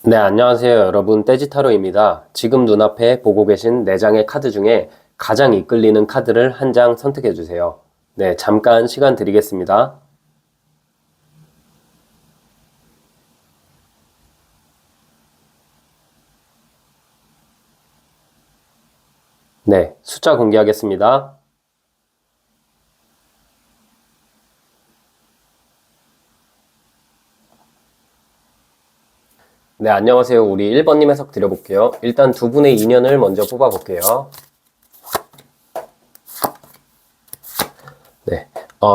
네, 안녕하세요. 여러분. 떼지타로입니다. 지금 눈앞에 보고 계신 4장의 카드 중에 가장 이끌리는 카드를 한 장 선택해 주세요. 네, 잠깐 시간 드리겠습니다. 네, 숫자 공개하겠습니다. 네, 안녕하세요. 우리 1번님 해석 드려볼게요. 일단 두 분의 인연을 먼저 뽑아볼게요. 네.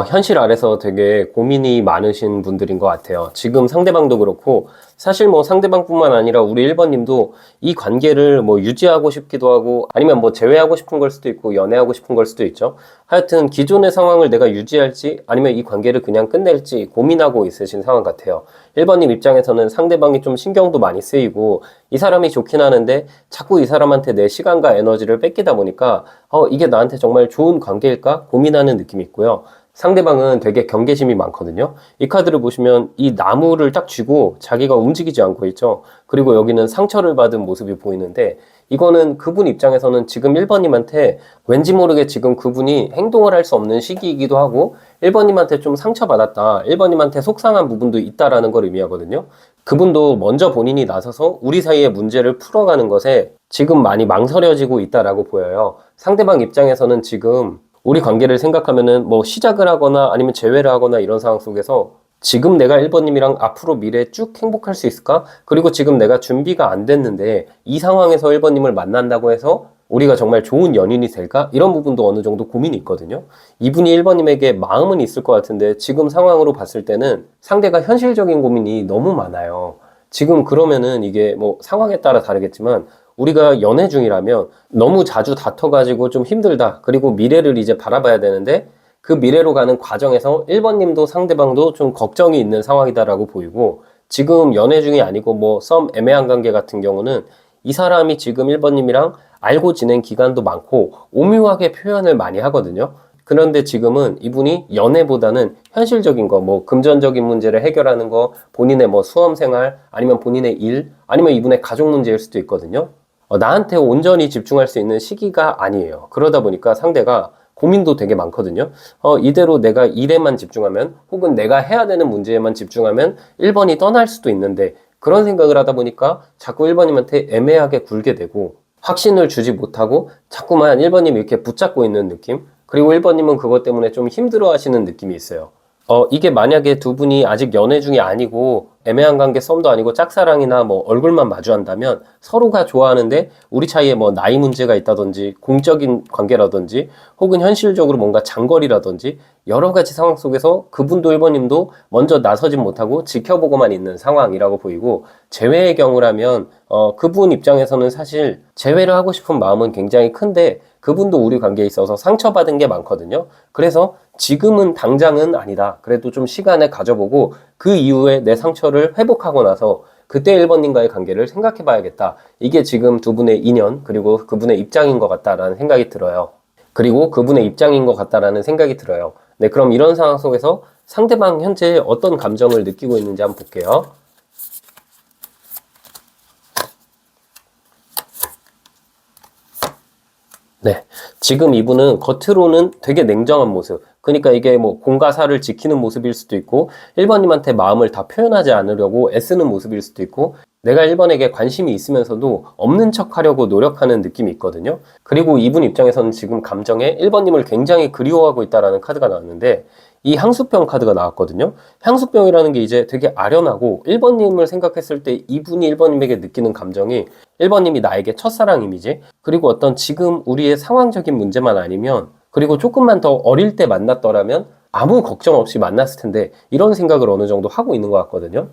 현실 아래서 되게 고민이 많으신 분들인 것 같아요. 지금 상대방도 그렇고, 사실 뭐 상대방뿐만 아니라 우리 1번님도 이 관계를 뭐 유지하고 싶기도 하고, 아니면 뭐 재회하고 싶은 걸 수도 있고, 연애하고 싶은 걸 수도 있죠. 하여튼 기존의 상황을 내가 유지할지, 아니면 이 관계를 그냥 끝낼지 고민하고 있으신 상황 같아요. 1번님 입장에서는 상대방이 좀 신경도 많이 쓰이고, 이 사람이 좋긴 하는데, 자꾸 이 사람한테 내 시간과 에너지를 뺏기다 보니까, 이게 나한테 정말 좋은 관계일까? 고민하는 느낌이 있고요. 상대방은 되게 경계심이 많거든요. 이 카드를 보시면 이 나무를 딱 쥐고 자기가 움직이지 않고 있죠. 그리고 여기는 상처를 받은 모습이 보이는데, 이거는 그분 입장에서는 지금 1번님한테 왠지 모르게 지금 그분이 행동을 할 수 없는 시기이기도 하고, 1번님한테 좀 상처받았다, 1번님한테 속상한 부분도 있다라는 걸 의미하거든요. 그분도 먼저 본인이 나서서 우리 사이의 문제를 풀어가는 것에 지금 많이 망설여지고 있다라고 보여요. 상대방 입장에서는 지금 우리 관계를 생각하면은 뭐 시작을 하거나 아니면 재회를 하거나 이런 상황 속에서 지금 내가 1번님이랑 앞으로 미래에 쭉 행복할 수 있을까? 그리고 지금 내가 준비가 안 됐는데 이 상황에서 1번님을 만난다고 해서 우리가 정말 좋은 연인이 될까? 이런 부분도 어느 정도 고민이 있거든요. 이분이 1번님에게 마음은 있을 것 같은데 지금 상황으로 봤을 때는 상대가 현실적인 고민이 너무 많아요. 지금 그러면은 이게 뭐 상황에 따라 다르겠지만 우리가 연애 중이라면 너무 자주 다퉈가지고 좀 힘들다. 그리고 미래를 이제 바라봐야 되는데 그 미래로 가는 과정에서 1번님도 상대방도 좀 걱정이 있는 상황이다라고 보이고, 지금 연애 중이 아니고 뭐 썸 애매한 관계 같은 경우는 이 사람이 지금 1번님이랑 알고 지낸 기간도 많고 오묘하게 표현을 많이 하거든요. 그런데 지금은 이분이 연애보다는 현실적인 거, 뭐 금전적인 문제를 해결하는 거, 본인의 뭐 수험 생활, 아니면 본인의 일, 아니면 이분의 가족 문제일 수도 있거든요. 나한테 온전히 집중할 수 있는 시기가 아니에요. 그러다 보니까 상대가 고민도 되게 많거든요. 이대로 내가 일에만 집중하면, 혹은 내가 해야 되는 문제에만 집중하면 1번이 떠날 수도 있는데, 그런 생각을 하다 보니까 자꾸 1번님한테 애매하게 굴게 되고, 확신을 주지 못하고 자꾸만 1번님이 이렇게 붙잡고 있는 느낌? 그리고 1번님은 그것 때문에 좀 힘들어 하시는 느낌이 있어요. 이게 만약에 두 분이 아직 연애 중이 아니고 애매한 관계, 썸도 아니고 짝사랑이나 뭐 얼굴만 마주한다면 서로가 좋아하는데 우리 사이에 뭐 나이 문제가 있다든지 공적인 관계라든지 혹은 현실적으로 뭔가 장거리라든지 여러 가지 상황 속에서 그분도 1번님도 먼저 나서진 못하고 지켜보고만 있는 상황이라고 보이고, 재회의 경우라면 그분 입장에서는 사실 재회를 하고 싶은 마음은 굉장히 큰데 그분도 우리 관계에 있어서 상처받은 게 많거든요. 그래서 지금은 당장은 아니다. 그래도 좀 시간을 가져보고 그 이후에 내 상처를 회복하고 나서 그때 1번님과의 관계를 생각해 봐야겠다. 이게 지금 두 분의 인연, 그리고 그분의 입장인 것 같다라는 생각이 들어요. 그리고 그분의 입장인 것 같다라는 생각이 들어요. 네, 그럼 이런 상황 속에서 상대방 현재 어떤 감정을 느끼고 있는지 한번 볼게요. 네. 지금 이분은 겉으로는 되게 냉정한 모습. 그러니까 이게 뭐 공과 사를 지키는 모습일 수도 있고, 1번님한테 마음을 다 표현하지 않으려고 애쓰는 모습일 수도 있고, 내가 1번에게 관심이 있으면서도 없는 척 하려고 노력하는 느낌이 있거든요. 그리고 이분 입장에서는 지금 감정에 1번님을 굉장히 그리워하고 있다라는 카드가 나왔는데, 이 향수병 카드가 나왔거든요. 향수병이라는 게 이제 되게 아련하고 1번님을 생각했을 때 이분이 1번님에게 느끼는 감정이 1번님이 나에게 첫사랑 이미지, 그리고 어떤 지금 우리의 상황적인 문제만 아니면, 그리고 조금만 더 어릴 때 만났더라면 아무 걱정 없이 만났을 텐데, 이런 생각을 어느 정도 하고 있는 것 같거든요.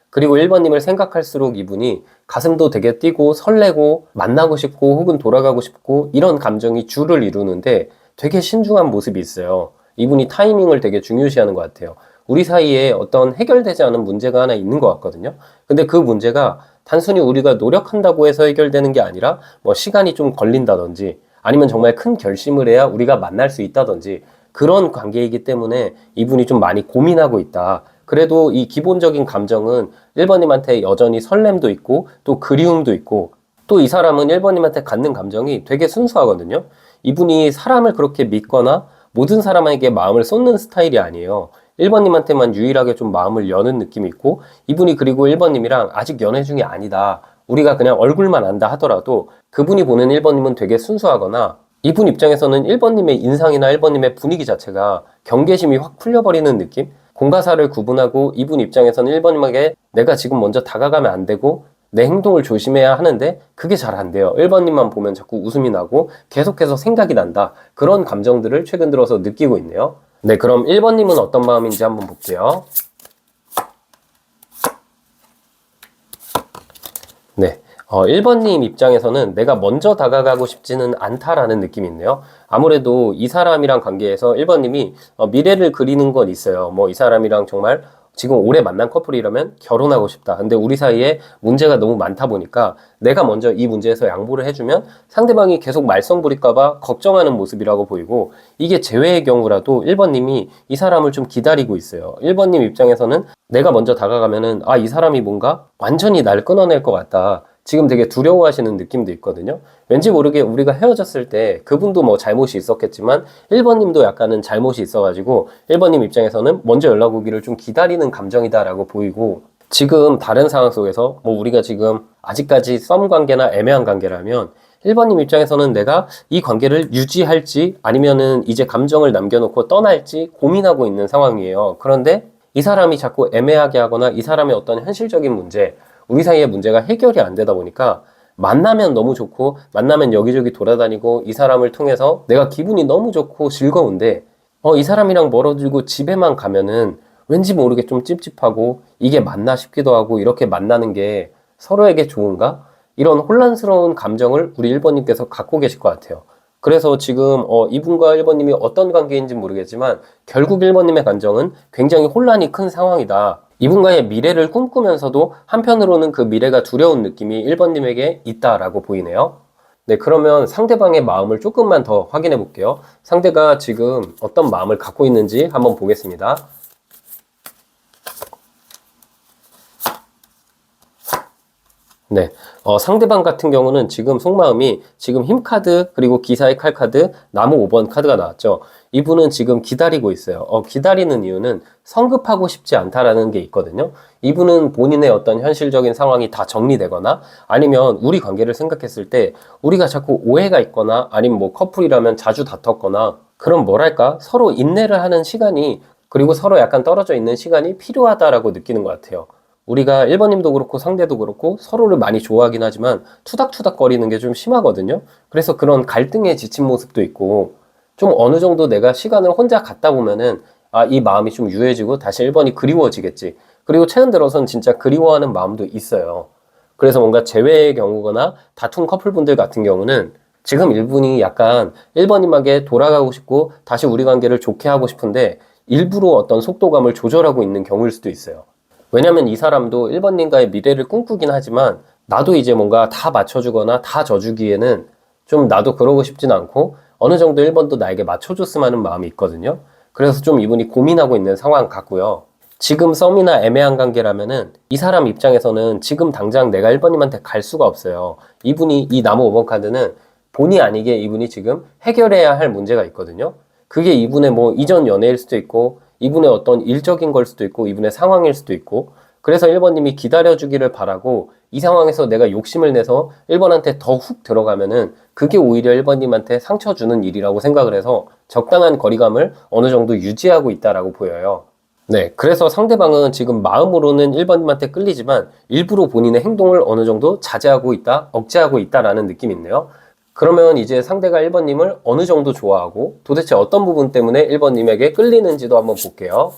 그리고 1번님을 생각할수록 이분이 가슴도 되게 뛰고 설레고 만나고 싶고 혹은 돌아가고 싶고 이런 감정이 주를 이루는데 되게 신중한 모습이 있어요. 이분이 타이밍을 되게 중요시하는 것 같아요. 우리 사이에 어떤 해결되지 않은 문제가 하나 있는 것 같거든요. 근데 그 문제가 단순히 우리가 노력한다고 해서 해결되는 게 아니라 뭐 시간이 좀 걸린다든지 아니면 정말 큰 결심을 해야 우리가 만날 수 있다든지 그런 관계이기 때문에 이분이 좀 많이 고민하고 있다. 그래도 이 기본적인 감정은 1번님한테 여전히 설렘도 있고 또 그리움도 있고 또 이 사람은 1번님한테 갖는 감정이 되게 순수하거든요. 이분이 사람을 그렇게 믿거나 모든 사람에게 마음을 쏟는 스타일이 아니에요. 1번님한테만 유일하게 좀 마음을 여는 느낌이 있고 이분이 그리고 1번님이랑 아직 연애 중이 아니다. 우리가 그냥 얼굴만 안다 하더라도 그분이 보는 1번님은 되게 순수하거나 이분 입장에서는 1번님의 인상이나 1번님의 분위기 자체가 경계심이 확 풀려버리는 느낌? 공과 사를 구분하고 이분 입장에서는 1번님에게 내가 지금 먼저 다가가면 안 되고 내 행동을 조심해야 하는데 그게 잘 안 돼요. 1번님만 보면 자꾸 웃음이 나고 계속해서 생각이 난다. 그런 감정들을 최근 들어서 느끼고 있네요. 네, 그럼 1번님은 어떤 마음인지 한번 볼게요. 네. 1번님 입장에서는 내가 먼저 다가가고 싶지는 않다라는 느낌이 있네요. 아무래도 이 사람이랑 관계에서 1번님이 미래를 그리는 건 있어요. 뭐 이 사람이랑 정말 지금 오래 만난 커플이라면 결혼하고 싶다. 근데 우리 사이에 문제가 너무 많다 보니까 내가 먼저 이 문제에서 양보를 해주면 상대방이 계속 말썽 부릴까봐 걱정하는 모습이라고 보이고 이게 재회의 경우라도 1번님이 이 사람을 좀 기다리고 있어요. 1번님 입장에서는 내가 먼저 다가가면은 이 사람이 뭔가 완전히 날 끊어낼 것 같다. 지금 되게 두려워하시는 느낌도 있거든요. 왠지 모르게 우리가 헤어졌을 때 그분도 뭐 잘못이 있었겠지만 1번님도 약간은 잘못이 있어가지고 1번님 입장에서는 먼저 연락 오기를 좀 기다리는 감정이다라고 보이고 지금 다른 상황 속에서 뭐 우리가 지금 아직까지 썸 관계나 애매한 관계라면 1번님 입장에서는 내가 이 관계를 유지할지 아니면은 이제 감정을 남겨놓고 떠날지 고민하고 있는 상황이에요. 그런데 이 사람이 자꾸 애매하게 하거나 이 사람의 어떤 현실적인 문제 우리 사이의 문제가 해결이 안 되다 보니까 만나면 너무 좋고 만나면 여기저기 돌아다니고 이 사람을 통해서 내가 기분이 너무 좋고 즐거운데 이 사람이랑 멀어지고 집에만 가면은 왠지 모르게 좀 찝찝하고 이게 맞나 싶기도 하고 이렇게 만나는 게 서로에게 좋은가? 이런 혼란스러운 감정을 우리 1번님께서 갖고 계실 것 같아요. 그래서 지금 이분과 1번님이 어떤 관계인지 모르겠지만 결국 1번님의 감정은 굉장히 혼란이 큰 상황이다. 이분과의 미래를 꿈꾸면서도 한편으로는 그 미래가 두려운 느낌이 1번님에게 있다라고 보이네요. 네, 그러면 상대방의 마음을 조금만 더 확인해 볼게요. 상대가 지금 어떤 마음을 갖고 있는지 한번 보겠습니다. 네, 상대방 같은 경우는 지금 속마음이 지금 힘카드 그리고 기사의 칼카드 나무 5번 카드가 나왔죠. 이분은 지금 기다리고 있어요. 기다리는 이유는 성급하고 싶지 않다라는 게 있거든요. 이분은 본인의 어떤 현실적인 상황이 다 정리되거나 아니면 우리 관계를 생각했을 때 우리가 자꾸 오해가 있거나 아니면 뭐 커플이라면 자주 다퉜거나 그럼 뭐랄까 서로 인내를 하는 시간이 그리고 서로 약간 떨어져 있는 시간이 필요하다라고 느끼는 것 같아요. 우리가 1번님도 그렇고 상대도 그렇고 서로를 많이 좋아하긴 하지만 투닥투닥 거리는 게 좀 심하거든요. 그래서 그런 갈등에 지친 모습도 있고 좀 어느 정도 내가 시간을 혼자 갖다 보면은 이 마음이 좀 유해지고 다시 1번이 그리워지겠지. 그리고 최근 들어선 진짜 그리워하는 마음도 있어요. 그래서 뭔가 재회의 경우거나 다툰 커플분들 같은 경우는 지금 1분이 약간 1번님에게 돌아가고 싶고 다시 우리 관계를 좋게 하고 싶은데 일부러 어떤 속도감을 조절하고 있는 경우일 수도 있어요. 왜냐면 이 사람도 1번님과의 미래를 꿈꾸긴 하지만 나도 이제 뭔가 다 맞춰주거나 다 져주기에는 좀 나도 그러고 싶진 않고 어느 정도 1번도 나에게 맞춰줬으면 하는 마음이 있거든요. 그래서 좀 이분이 고민하고 있는 상황 같고요. 지금 썸이나 애매한 관계라면은 이 사람 입장에서는 지금 당장 내가 1번님한테 갈 수가 없어요. 이분이 이 나무 5번 카드는 본의 아니게 이분이 지금 해결해야 할 문제가 있거든요. 그게 이분의 뭐 이전 연애일 수도 있고 이분의 어떤 일적인 걸 수도 있고 이분의 상황일 수도 있고 그래서 1번님이 기다려주기를 바라고 이 상황에서 내가 욕심을 내서 1번한테 더 훅 들어가면은 그게 오히려 1번님한테 상처 주는 일이라고 생각을 해서 적당한 거리감을 어느 정도 유지하고 있다라고 보여요. 네, 그래서 상대방은 지금 마음으로는 1번님한테 끌리지만 일부러 본인의 행동을 어느 정도 자제하고 있다, 억제하고 있다라는 느낌이 있네요. 그러면 이제 상대가 1번님을 어느 정도 좋아하고 도대체 어떤 부분 때문에 1번님에게 끌리는지도 한번 볼게요.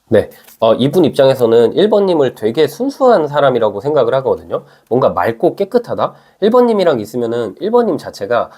네, 이분 입장에서는 1번님을 되게 순수한 사람이라고 생각을 하거든요. 뭔가 맑고 깨끗하다? 1번님이랑 있으면은 1번님 자체가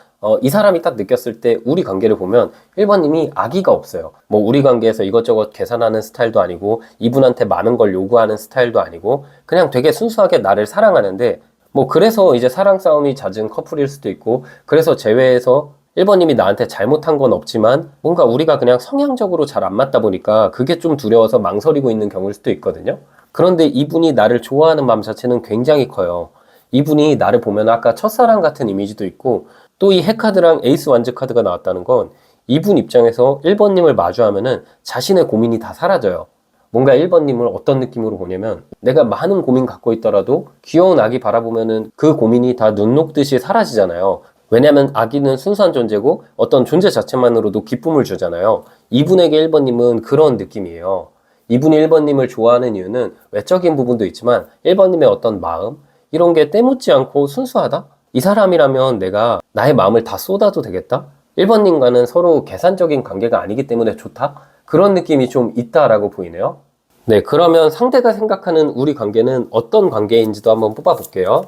이 사람이 딱 느꼈을 때 우리 관계를 보면 1번님이 악의가 없어요. 뭐 우리 관계에서 이것저것 계산하는 스타일도 아니고 이분한테 많은 걸 요구하는 스타일도 아니고 그냥 되게 순수하게 나를 사랑하는데 뭐 그래서 이제 사랑 싸움이 잦은 커플일 수도 있고 그래서 재회에서 1번님이 나한테 잘못한 건 없지만 뭔가 우리가 그냥 성향적으로 잘 안 맞다 보니까 그게 좀 두려워서 망설이고 있는 경우일 수도 있거든요. 그런데 이분이 나를 좋아하는 마음 자체는 굉장히 커요. 이분이 나를 보면 아까 첫사랑 같은 이미지도 있고, 또 이 핵카드랑 에이스 완즈 카드가 나왔다는 건 이분 입장에서 1번님을 마주하면은 자신의 고민이 다 사라져요. 뭔가 1번님을 어떤 느낌으로 보냐면, 내가 많은 고민 갖고 있더라도 귀여운 아기 바라보면은 그 고민이 다 눈 녹듯이 사라지잖아요. 왜냐면 아기는 순수한 존재고 어떤 존재 자체만으로도 기쁨을 주잖아요. 이분에게 1번님은 그런 느낌이에요. 이분이 1번님을 좋아하는 이유는 외적인 부분도 있지만 1번님의 어떤 마음, 이런 게 때묻지 않고 순수하다? 이 사람이라면 내가 나의 마음을 다 쏟아도 되겠다? 1번님과는 서로 계산적인 관계가 아니기 때문에 좋다? 그런 느낌이 좀 있다라고 보이네요. 네, 그러면 상대가 생각하는 우리 관계는 어떤 관계인지도 한번 뽑아볼게요.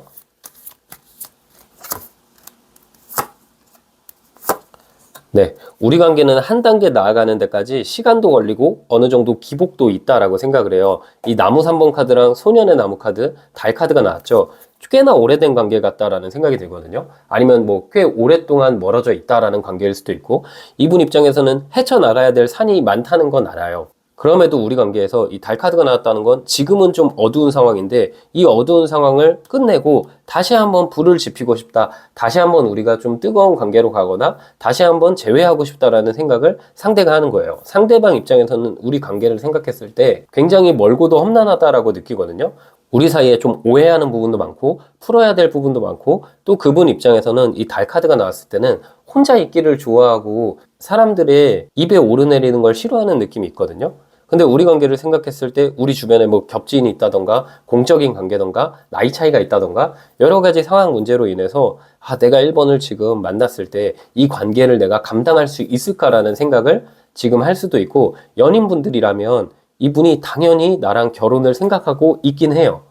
네, 우리 관계는 한 단계 나아가는 데까지 시간도 걸리고 어느 정도 기복도 있다라고 생각을 해요. 이 나무 3번 카드랑 소년의 나무 카드, 달 카드가 나왔죠. 꽤나 오래된 관계 같다라는 생각이 들거든요. 아니면 뭐 꽤 오랫동안 멀어져 있다라는 관계일 수도 있고, 이분 입장에서는 헤쳐나가야 될 산이 많다는 건 알아요. 그럼에도 우리 관계에서 이 달 카드가 나왔다는 건 지금은 좀 어두운 상황인데, 이 어두운 상황을 끝내고 다시 한번 불을 지피고 싶다, 다시 한번 우리가 좀 뜨거운 관계로 가거나 다시 한번 재회하고 싶다라는 생각을 상대가 하는 거예요. 상대방 입장에서는 우리 관계를 생각했을 때 굉장히 멀고도 험난하다라고 느끼거든요. 우리 사이에 좀 오해하는 부분도 많고 풀어야 될 부분도 많고, 또 그분 입장에서는 이 달 카드가 나왔을 때는 혼자 있기를 좋아하고 사람들의 입에 오르내리는 걸 싫어하는 느낌이 있거든요. 근데 우리 관계를 생각했을 때 우리 주변에 뭐 겹지인이 있다던가 공적인 관계던가 나이 차이가 있다던가 여러 가지 상황 문제로 인해서 내가 1번을 지금 만났을 때 이 관계를 내가 감당할 수 있을까라는 생각을 지금 할 수도 있고, 연인분들이라면 이분이 당연히 나랑 결혼을 생각하고 있긴 해요.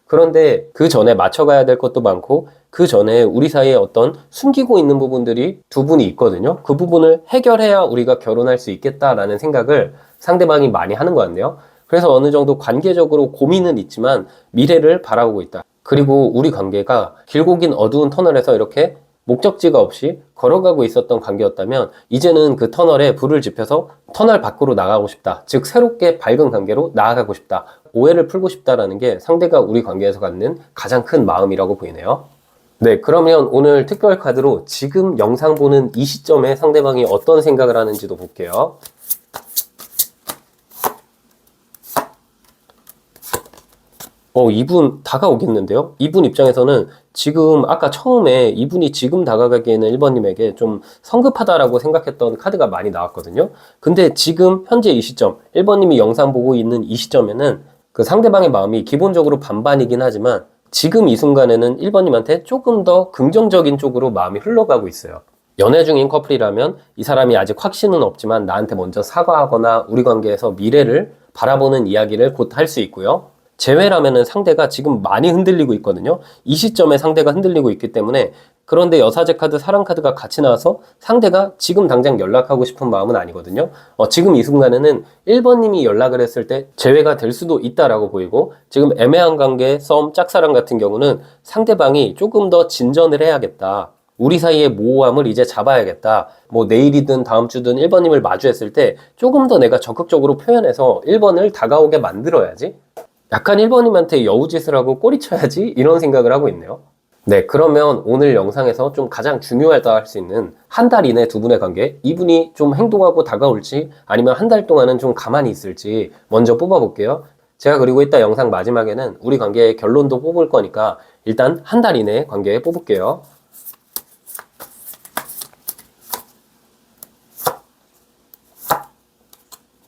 그런데 그 전에 맞춰가야 될 것도 많고, 그 전에 우리 사이에 어떤 숨기고 있는 부분들이 두 분이 있거든요. 그 부분을 해결해야 우리가 결혼할 수 있겠다라는 생각을 상대방이 많이 하는 것 같네요. 그래서 어느 정도 관계적으로 고민은 있지만 미래를 바라보고 있다. 그리고 우리 관계가 길고 긴 어두운 터널에서 이렇게 목적지가 없이 걸어가고 있었던 관계였다면 이제는 그 터널에 불을 지펴서 터널 밖으로 나가고 싶다. 즉 새롭게 밝은 관계로 나아가고 싶다. 오해를 풀고 싶다라는 게 상대가 우리 관계에서 갖는 가장 큰 마음이라고 보이네요. 네, 그러면 오늘 특별 카드로 지금 영상 보는 이 시점에 상대방이 어떤 생각을 하는지도 볼게요. 이분 다가오겠는데요? 이분 입장에서는 지금 아까 처음에 이분이 지금 다가가기에는 1번님에게 좀 성급하다라고 생각했던 카드가 많이 나왔거든요. 근데 지금 현재 이 시점, 1번님이 영상 보고 있는 이 시점에는 그 상대방의 마음이 기본적으로 반반이긴 하지만 지금 이 순간에는 1번님한테 조금 더 긍정적인 쪽으로 마음이 흘러가고 있어요. 연애 중인 커플이라면 이 사람이 아직 확신은 없지만 나한테 먼저 사과하거나 우리 관계에서 미래를 바라보는 이야기를 곧 할 수 있고요. 재회라면은 상대가 지금 많이 흔들리고 있거든요. 이 시점에 상대가 흔들리고 있기 때문에, 그런데 여사제 카드, 사랑 카드가 같이 나와서 상대가 지금 당장 연락하고 싶은 마음은 아니거든요. 지금 이 순간에는 1번님이 연락을 했을 때 재회가 될 수도 있다라고 보이고, 지금 애매한 관계, 썸, 짝사랑 같은 경우는 상대방이 조금 더 진전을 해야겠다. 우리 사이의 모호함을 이제 잡아야겠다. 뭐 내일이든 다음 주든 1번님을 마주했을 때 조금 더 내가 적극적으로 표현해서 1번을 다가오게 만들어야지. 약간 1번님한테 여우짓을 하고 꼬리쳐야지, 이런 생각을 하고 있네요. 네, 그러면 오늘 영상에서 좀 가장 중요하다 할 수 있는 한 달 이내 두 분의 관계, 이분이 좀 행동하고 다가올지 아니면 한 달 동안은 좀 가만히 있을지 먼저 뽑아볼게요. 제가 그리고 이따 영상 마지막에는 우리 관계의 결론도 뽑을 거니까 일단 한 달 이내 관계 뽑을게요.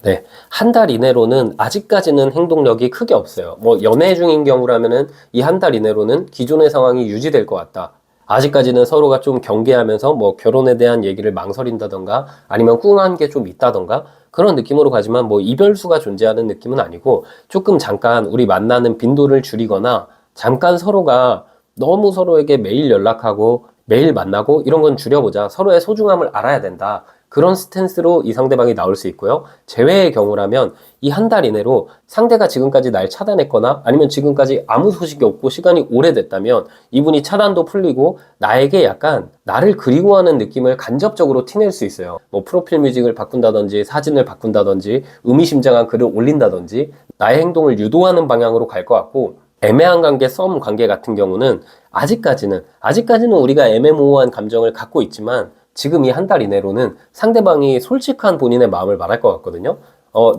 네, 한 달 이내로는 아직까지는 행동력이 크게 없어요. 뭐 연애 중인 경우라면은 이 한 달 이내로는 기존의 상황이 유지될 것 같다. 아직까지는 서로가 좀 경계하면서 뭐 결혼에 대한 얘기를 망설인다던가 아니면 꿍한 게 좀 있다던가 그런 느낌으로 가지만 뭐 이별수가 존재하는 느낌은 아니고, 조금 잠깐 우리 만나는 빈도를 줄이거나 잠깐 서로가 너무 서로에게 매일 연락하고 매일 만나고 이런 건 줄여보자. 서로의 소중함을 알아야 된다. 그런 스탠스로 이 상대방이 나올 수 있고요. 제외의 경우라면 이 한 달 이내로 상대가 지금까지 날 차단했거나 아니면 지금까지 아무 소식이 없고 시간이 오래됐다면 이분이 차단도 풀리고 나에게 약간 나를 그리워하는 느낌을 간접적으로 티낼 수 있어요. 뭐 프로필 뮤직을 바꾼다든지 사진을 바꾼다든지 의미심장한 글을 올린다든지 나의 행동을 유도하는 방향으로 갈 것 같고, 애매한 관계, 썸 관계 같은 경우는 아직까지는 우리가 애매모호한 감정을 갖고 있지만 지금 이 한 달 이내로는 상대방이 솔직한 본인의 마음을 말할 것 같거든요.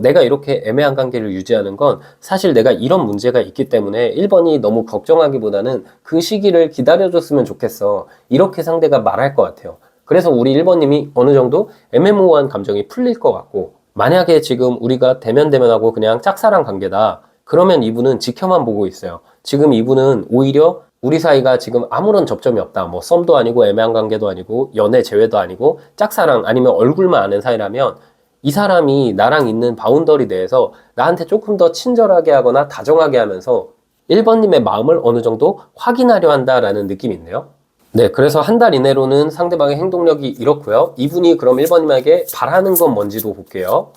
내가 이렇게 애매한 관계를 유지하는 건 사실 내가 이런 문제가 있기 때문에 1번이 너무 걱정하기보다는 그 시기를 기다려줬으면 좋겠어. 이렇게 상대가 말할 것 같아요. 그래서 우리 1번님이 어느 정도 애매모호한 감정이 풀릴 것 같고, 만약에 지금 우리가 대면대면하고 그냥 짝사랑 관계다. 그러면 이분은 지켜만 보고 있어요. 지금 이분은 오히려 우리 사이가 지금 아무런 접점이 없다. 뭐 썸도 아니고 애매한 관계도 아니고 연애 제외도 아니고 짝사랑 아니면 얼굴만 아는 사이라면 이 사람이 나랑 있는 바운더리 내에서 나한테 조금 더 친절하게 하거나 다정하게 하면서 1번님의 마음을 어느 정도 확인하려 한다라는 느낌이 있네요. 네, 그래서 한 달 이내로는 상대방의 행동력이 이렇고요. 이분이 그럼 1번님에게 바라는 건 뭔지도 볼게요.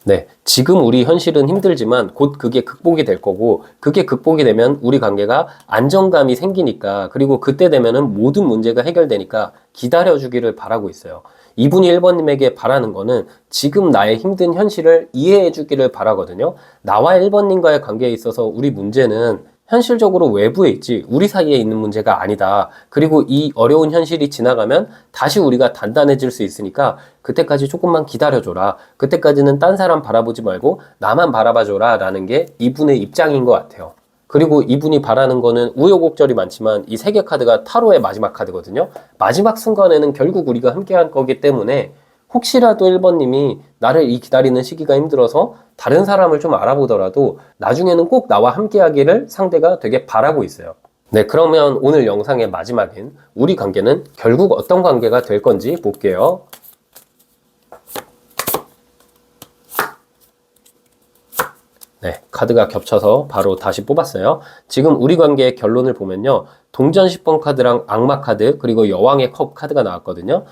네, 지금 우리 현실은 힘들지만 곧 그게 극복이 될 거고, 그게 극복이 되면 우리 관계가 안정감이 생기니까, 그리고 그때 되면은 모든 문제가 해결되니까 기다려주기를 바라고 있어요. 이분이 1번님에게 바라는 거는 지금 나의 힘든 현실을 이해해 주기를 바라거든요. 나와 1번님과의 관계에 있어서 우리 문제는 현실적으로 외부에 있지 우리 사이에 있는 문제가 아니다. 그리고 이 어려운 현실이 지나가면 다시 우리가 단단해질 수 있으니까 그때까지 조금만 기다려줘라. 그때까지는 딴 사람 바라보지 말고 나만 바라봐줘라 라는 게 이분의 입장인 것 같아요. 그리고 이분이 바라는 거는 우여곡절이 많지만 이 3개 카드가 타로의 마지막 카드거든요. 마지막 순간에는 결국 우리가 함께 할 거기 때문에 혹시라도 1번님이 나를 이 기다리는 시기가 힘들어서 다른 사람을 좀 알아보더라도 나중에는 꼭 나와 함께 하기를 상대가 되게 바라고 있어요. 네, 그러면 오늘 영상의 마지막인 우리 관계는 결국 어떤 관계가 될 건지 볼게요. 네, 카드가 겹쳐서 바로 다시 뽑았어요. 지금 우리 관계의 결론을 보면요. 동전 10번 카드랑 악마 카드, 그리고 여왕의 컵 카드가 나왔거든요.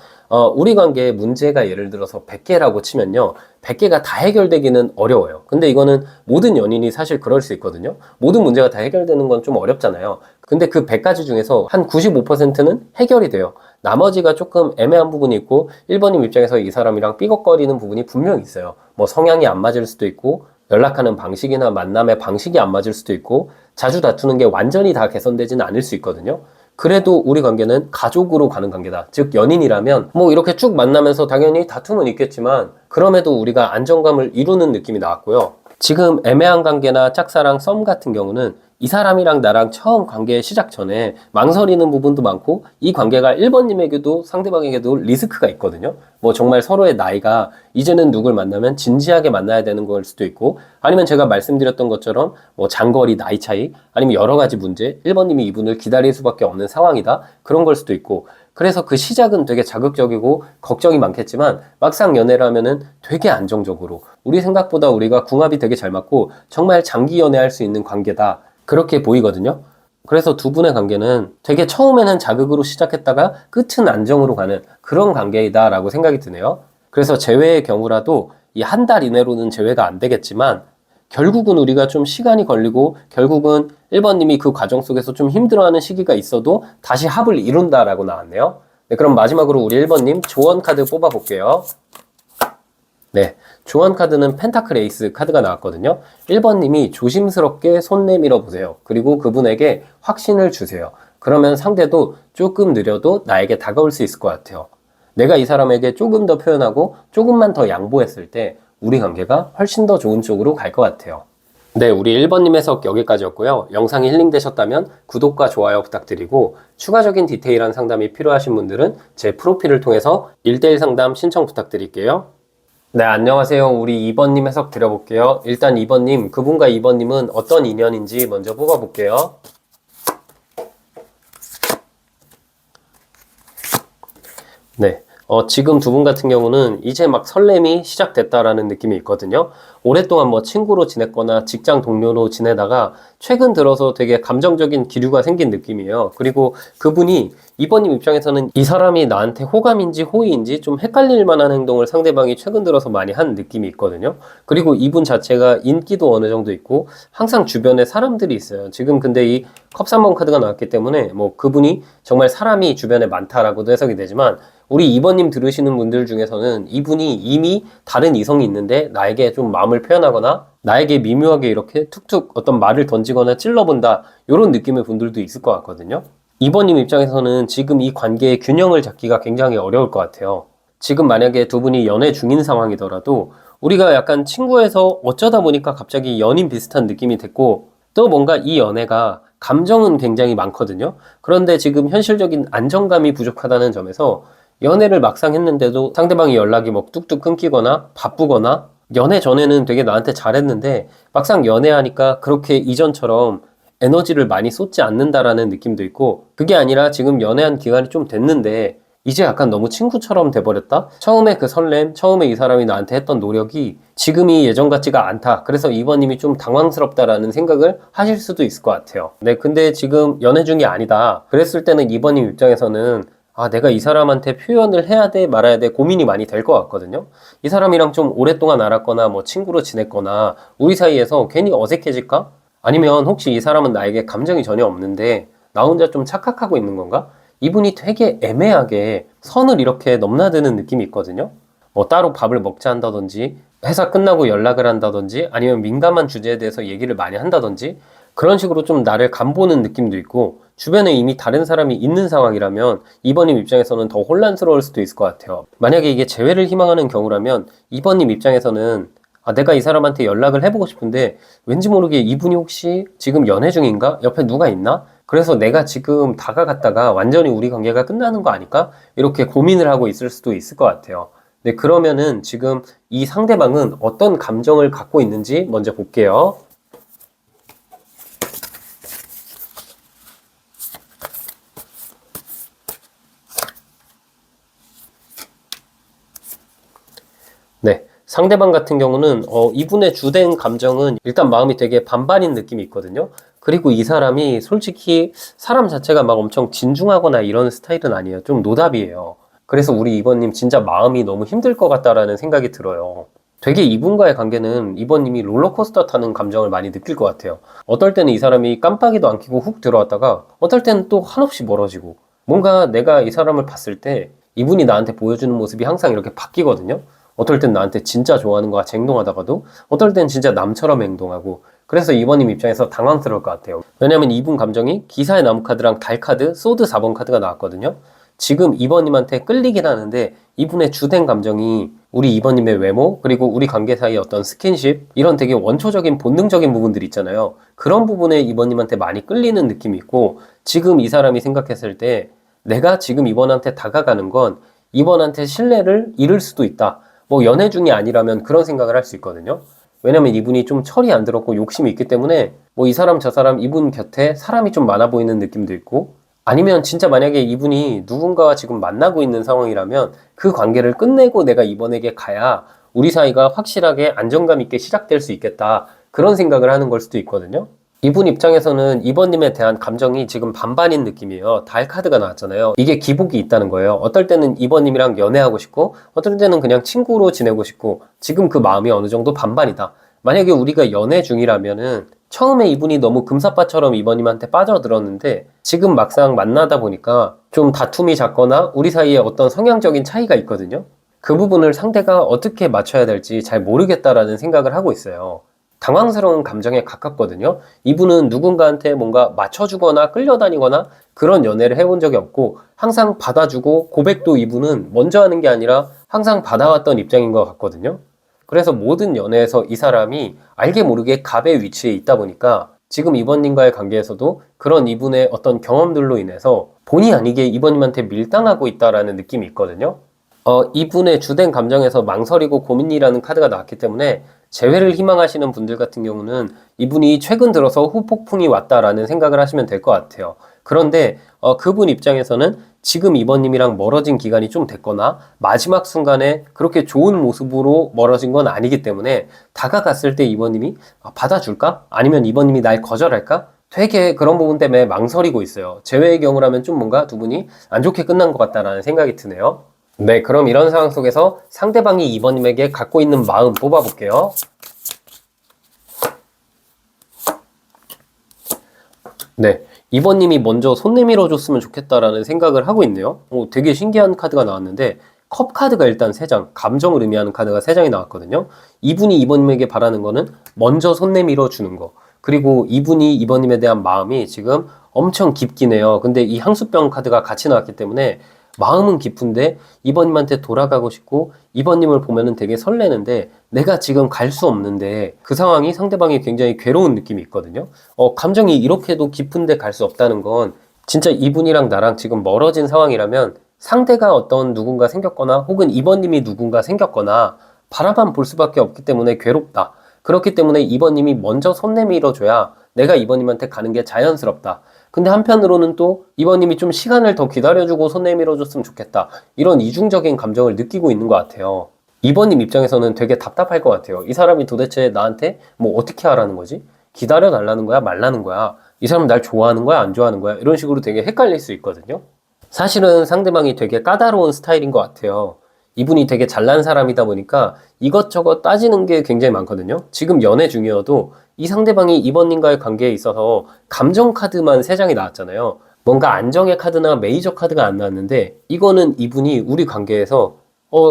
우리 관계에 문제가 예를 들어서 100개라고 치면요. 100개가 다 해결되기는 어려워요. 근데 이거는 모든 연인이 사실 그럴 수 있거든요. 모든 문제가 다 해결되는 건 좀 어렵잖아요. 근데 그 100가지 중에서 한 95%는 해결이 돼요. 나머지가 조금 애매한 부분이 있고 1번님 입장에서 이 사람이랑 삐걱거리는 부분이 분명히 있어요. 뭐 성향이 안 맞을 수도 있고 연락하는 방식이나 만남의 방식이 안 맞을 수도 있고 자주 다투는 게 완전히 다 개선되지는 않을 수 있거든요. 그래도 우리 관계는 가족으로 가는 관계다. 즉 연인이라면 뭐 이렇게 쭉 만나면서 당연히 다툼은 있겠지만 그럼에도 우리가 안정감을 이루는 느낌이 나왔고요. 지금 애매한 관계나 짝사랑, 썸 같은 경우는 이 사람이랑 나랑 처음 관계 시작 전에 망설이는 부분도 많고 이 관계가 1번님에게도 상대방에게도 리스크가 있거든요. 뭐 정말 서로의 나이가 이제는 누굴 만나면 진지하게 만나야 되는 걸 수도 있고 아니면 제가 말씀드렸던 것처럼 뭐 장거리 나이 차이 아니면 여러 가지 문제 1번님이 이분을 기다릴 수밖에 없는 상황이다 그런 걸 수도 있고 그래서 그 시작은 되게 자극적이고 걱정이 많겠지만 막상 연애를 하면은 되게 안정적으로 우리 생각보다 우리가 궁합이 되게 잘 맞고 정말 장기 연애할 수 있는 관계다 그렇게 보이거든요. 그래서 두 분의 관계는 되게 처음에는 자극으로 시작했다가 끝은 안정으로 가는 그런 관계이다 라고 생각이 드네요. 그래서 재회의 경우라도 이 한 달 이내로는 재회가 안 되겠지만 결국은 우리가 좀 시간이 걸리고 결국은 1번님이 그 과정 속에서 좀 힘들어하는 시기가 있어도 다시 합을 이룬다라고 나왔네요. 네, 그럼 마지막으로 우리 1번님 조언 카드 뽑아볼게요. 네, 조언 카드는 펜타클 에이스 카드가 나왔거든요. 1번님이 조심스럽게 손 내밀어 보세요. 그리고 그분에게 확신을 주세요. 그러면 상대도 조금 느려도 나에게 다가올 수 있을 것 같아요. 내가 이 사람에게 조금 더 표현하고 조금만 더 양보했을 때 우리 관계가 훨씬 더 좋은 쪽으로 갈 것 같아요. 네, 우리 1번님 해석 여기까지였고요. 영상이 힐링되셨다면 구독과 좋아요 부탁드리고 추가적인 디테일한 상담이 필요하신 분들은 제 프로필을 통해서 1대1 상담 신청 부탁드릴게요. 네, 안녕하세요. 우리 2번님 해석 드려볼게요. 일단 2번님, 그분과 2번님은 어떤 인연인지 먼저 뽑아볼게요. 네. 지금 두 분 같은 경우는 이제 막 설렘이 시작됐다라는 느낌이 있거든요. 오랫동안 뭐 친구로 지냈거나 직장 동료로 지내다가 최근 들어서 되게 감정적인 기류가 생긴 느낌이에요. 그리고 그분이 이번님 입장에서는 이 사람이 나한테 호감인지 호의인지 좀 헷갈릴 만한 행동을 상대방이 최근 들어서 많이 한 느낌이 있거든요. 그리고 이분 자체가 인기도 어느 정도 있고 항상 주변에 사람들이 있어요. 지금 근데 이 컵 3번 카드가 나왔기 때문에 뭐 그분이 정말 사람이 주변에 많다라고도 해석이 되지만 우리 이번님 들으시는 분들 중에서는 이분이 이미 다른 이성이 있는데 나에게 좀 마음을 표현하거나 나에게 미묘하게 이렇게 툭툭 어떤 말을 던지거나 찔러본다 이런 느낌의 분들도 있을 것 같거든요. 이번님 입장에서는 지금 이 관계의 균형을 잡기가 굉장히 어려울 것 같아요. 지금 만약에 두 분이 연애 중인 상황이더라도 우리가 약간 친구에서 어쩌다 보니까 갑자기 연인 비슷한 느낌이 됐고 또 뭔가 이 연애가 감정은 굉장히 많거든요. 그런데 지금 현실적인 안정감이 부족하다는 점에서 연애를 막상 했는데도 상대방이 연락이 뭐 뚝뚝 끊기거나 바쁘거나 연애 전에는 되게 나한테 잘했는데 막상 연애하니까 그렇게 이전처럼 에너지를 많이 쏟지 않는다라는 느낌도 있고 그게 아니라 지금 연애한 기간이 좀 됐는데 이제 약간 너무 친구처럼 돼버렸다? 처음에 그 설렘, 처음에 이 사람이 나한테 했던 노력이 지금이 예전 같지가 않다. 그래서 이번님이 좀 당황스럽다라는 생각을 하실 수도 있을 것 같아요. 네, 근데 지금 연애 중이 아니다. 그랬을 때는 이번님 입장에서는 아, 내가 이 사람한테 표현을 해야 돼, 말아야 돼, 고민이 많이 될 것 같거든요. 이 사람이랑 좀 오랫동안 알았거나, 뭐, 친구로 지냈거나, 우리 사이에서 괜히 어색해질까? 아니면 혹시 이 사람은 나에게 감정이 전혀 없는데, 나 혼자 좀 착각하고 있는 건가? 이분이 되게 애매하게 선을 이렇게 넘나드는 느낌이 있거든요. 뭐 따로 밥을 먹자 한다든지 회사 끝나고 연락을 한다든지 아니면 민감한 주제에 대해서 얘기를 많이 한다든지 그런 식으로 좀 나를 간보는 느낌도 있고 주변에 이미 다른 사람이 있는 상황이라면 이번님 입장에서는 더 혼란스러울 수도 있을 것 같아요. 만약에 이게 재회를 희망하는 경우라면 이번님 입장에서는 아, 내가 이 사람한테 연락을 해보고 싶은데 왠지 모르게 이분이 혹시 지금 연애 중인가? 옆에 누가 있나? 그래서 내가 지금 다가갔다가 완전히 우리 관계가 끝나는 거 아닐까? 이렇게 고민을 하고 있을 수도 있을 것 같아요. 네, 그러면은 지금 이 상대방은 어떤 감정을 갖고 있는지 먼저 볼게요. 네. 상대방 같은 경우는 이분의 주된 감정은 일단 마음이 되게 반반인 느낌이 있거든요. 그리고 이 사람이 솔직히 사람 자체가 막 엄청 진중하거나 이런 스타일은 아니에요. 좀 노답이에요. 그래서 우리 이번님 진짜 마음이 너무 힘들 것 같다라는 생각이 들어요. 되게 이분과의 관계는 이번님이 롤러코스터 타는 감정을 많이 느낄 것 같아요. 어떨 때는 이 사람이 깜빡이도 안 켜고 훅 들어왔다가 어떨 때는 또 한없이 멀어지고 뭔가 내가 이 사람을 봤을 때 이분이 나한테 보여주는 모습이 항상 이렇게 바뀌거든요. 어떨 땐 나한테 진짜 좋아하는 것 같이 행동하다가도 어떨 땐 진짜 남처럼 행동하고 그래서 이번님 입장에서 당황스러울 것 같아요. 왜냐면 이분 감정이 기사의 나무 카드랑 달 카드, 소드 4번 카드가 나왔거든요. 지금 이번님한테 끌리긴 하는데 이분의 주된 감정이 우리 이번님의 외모 그리고 우리 관계 사이의 어떤 스킨십 이런 되게 원초적인 본능적인 부분들 있잖아요. 그런 부분에 이번님한테 많이 끌리는 느낌이 있고 지금 이 사람이 생각했을 때 내가 지금 이번한테 다가가는 건 이번한테 신뢰를 잃을 수도 있다. 뭐 연애 중이 아니라면 그런 생각을 할 수 있거든요. 왜냐면 이분이 좀 철이 안 들었고 욕심이 있기 때문에 뭐 이 사람 저 사람 이분 곁에 사람이 좀 많아 보이는 느낌도 있고 아니면 진짜 만약에 이분이 누군가와 지금 만나고 있는 상황이라면 그 관계를 끝내고 내가 이번에게 가야 우리 사이가 확실하게 안정감 있게 시작될 수 있겠다. 그런 생각을 하는 걸 수도 있거든요. 이분 입장에서는 이번님에 대한 감정이 지금 반반인 느낌이에요. 달 카드가 나왔잖아요. 이게 기복이 있다는 거예요. 어떨 때는 이번님이랑 연애하고 싶고 어떨 때는 그냥 친구로 지내고 싶고 지금 그 마음이 어느 정도 반반이다. 만약에 우리가 연애 중이라면은 처음에 이분이 너무 금사빠처럼 이번님한테 빠져들었는데 지금 막상 만나다 보니까 좀 다툼이 잦거나 우리 사이에 어떤 성향적인 차이가 있거든요. 그 부분을 상대가 어떻게 맞춰야 될지 잘 모르겠다라는 생각을 하고 있어요. 당황스러운 감정에 가깝거든요. 이분은 누군가한테 뭔가 맞춰주거나 끌려다니거나 그런 연애를 해본 적이 없고 항상 받아주고 고백도 이분은 먼저 하는 게 아니라 항상 받아왔던 입장인 것 같거든요. 그래서 모든 연애에서 이 사람이 알게 모르게 갑의 위치에 있다 보니까 지금 이번님과의 관계에서도 그런 이분의 어떤 경험들로 인해서 본의 아니게 이번님한테 밀당하고 있다라는 느낌이 있거든요. 이분의 주된 감정에서 망설이고 고민이라는 카드가 나왔기 때문에 재회를 희망하시는 분들 같은 경우는 이분이 최근 들어서 후폭풍이 왔다라는 생각을 하시면 될 것 같아요. 그런데 그분 입장에서는 지금 이번님이랑 멀어진 기간이 좀 됐거나 마지막 순간에 그렇게 좋은 모습으로 멀어진 건 아니기 때문에 다가갔을 때 이번님이 받아줄까? 아니면 이번님이 날 거절할까? 되게 그런 부분 때문에 망설이고 있어요. 제외의 경우라면 좀 뭔가 두 분이 안 좋게 끝난 것 같다라는 생각이 드네요. 네, 그럼 이런 상황 속에서 상대방이 이번님에게 갖고 있는 마음 뽑아볼게요. 네, 이번님이 먼저 손 내밀어 줬으면 좋겠다라는 생각을 하고 있네요. 되게 신기한 카드가 나왔는데 컵 카드가 일단 3장, 감정을 의미하는 카드가 3장이 나왔거든요. 이분이 이번님에게 바라는 거는 먼저 손 내밀어 주는 거. 그리고 이분이 이번님에 대한 마음이 지금 엄청 깊긴 해요. 근데 이 향수병 카드가 같이 나왔기 때문에 마음은 깊은데 이번님한테 돌아가고 싶고 이번님을 보면은 되게 설레는데 내가 지금 갈 수 없는데 그 상황이 상대방이 굉장히 괴로운 느낌이 있거든요. 감정이 이렇게도 깊은데 갈 수 없다는 건 진짜 이분이랑 나랑 지금 멀어진 상황이라면 상대가 어떤 누군가 생겼거나 혹은 이번님이 누군가 생겼거나 바라만 볼 수밖에 없기 때문에 괴롭다. 그렇기 때문에 이번님이 먼저 손 내밀어줘야 내가 이번님한테 가는 게 자연스럽다. 근데 한편으로는 또 이번님이 좀 시간을 더 기다려주고 손 내밀어줬으면 좋겠다. 이런 이중적인 감정을 느끼고 있는 것 같아요. 이번님 입장에서는 되게 답답할 것 같아요. 이 사람이 도대체 나한테 뭐 어떻게 하라는 거지? 기다려달라는 거야? 말라는 거야? 이 사람 날 좋아하는 거야? 안 좋아하는 거야? 이런 식으로 되게 헷갈릴 수 있거든요. 사실은 상대방이 되게 까다로운 스타일인 것 같아요. 이분이 되게 잘난 사람이다 보니까 이것저것 따지는 게 굉장히 많거든요. 지금 연애 중이어도 이 상대방이 이번님과의 관계에 있어서 감정 카드만 3장이 나왔잖아요. 뭔가 안정의 카드나 메이저 카드가 안 나왔는데 이거는 이분이 우리 관계에서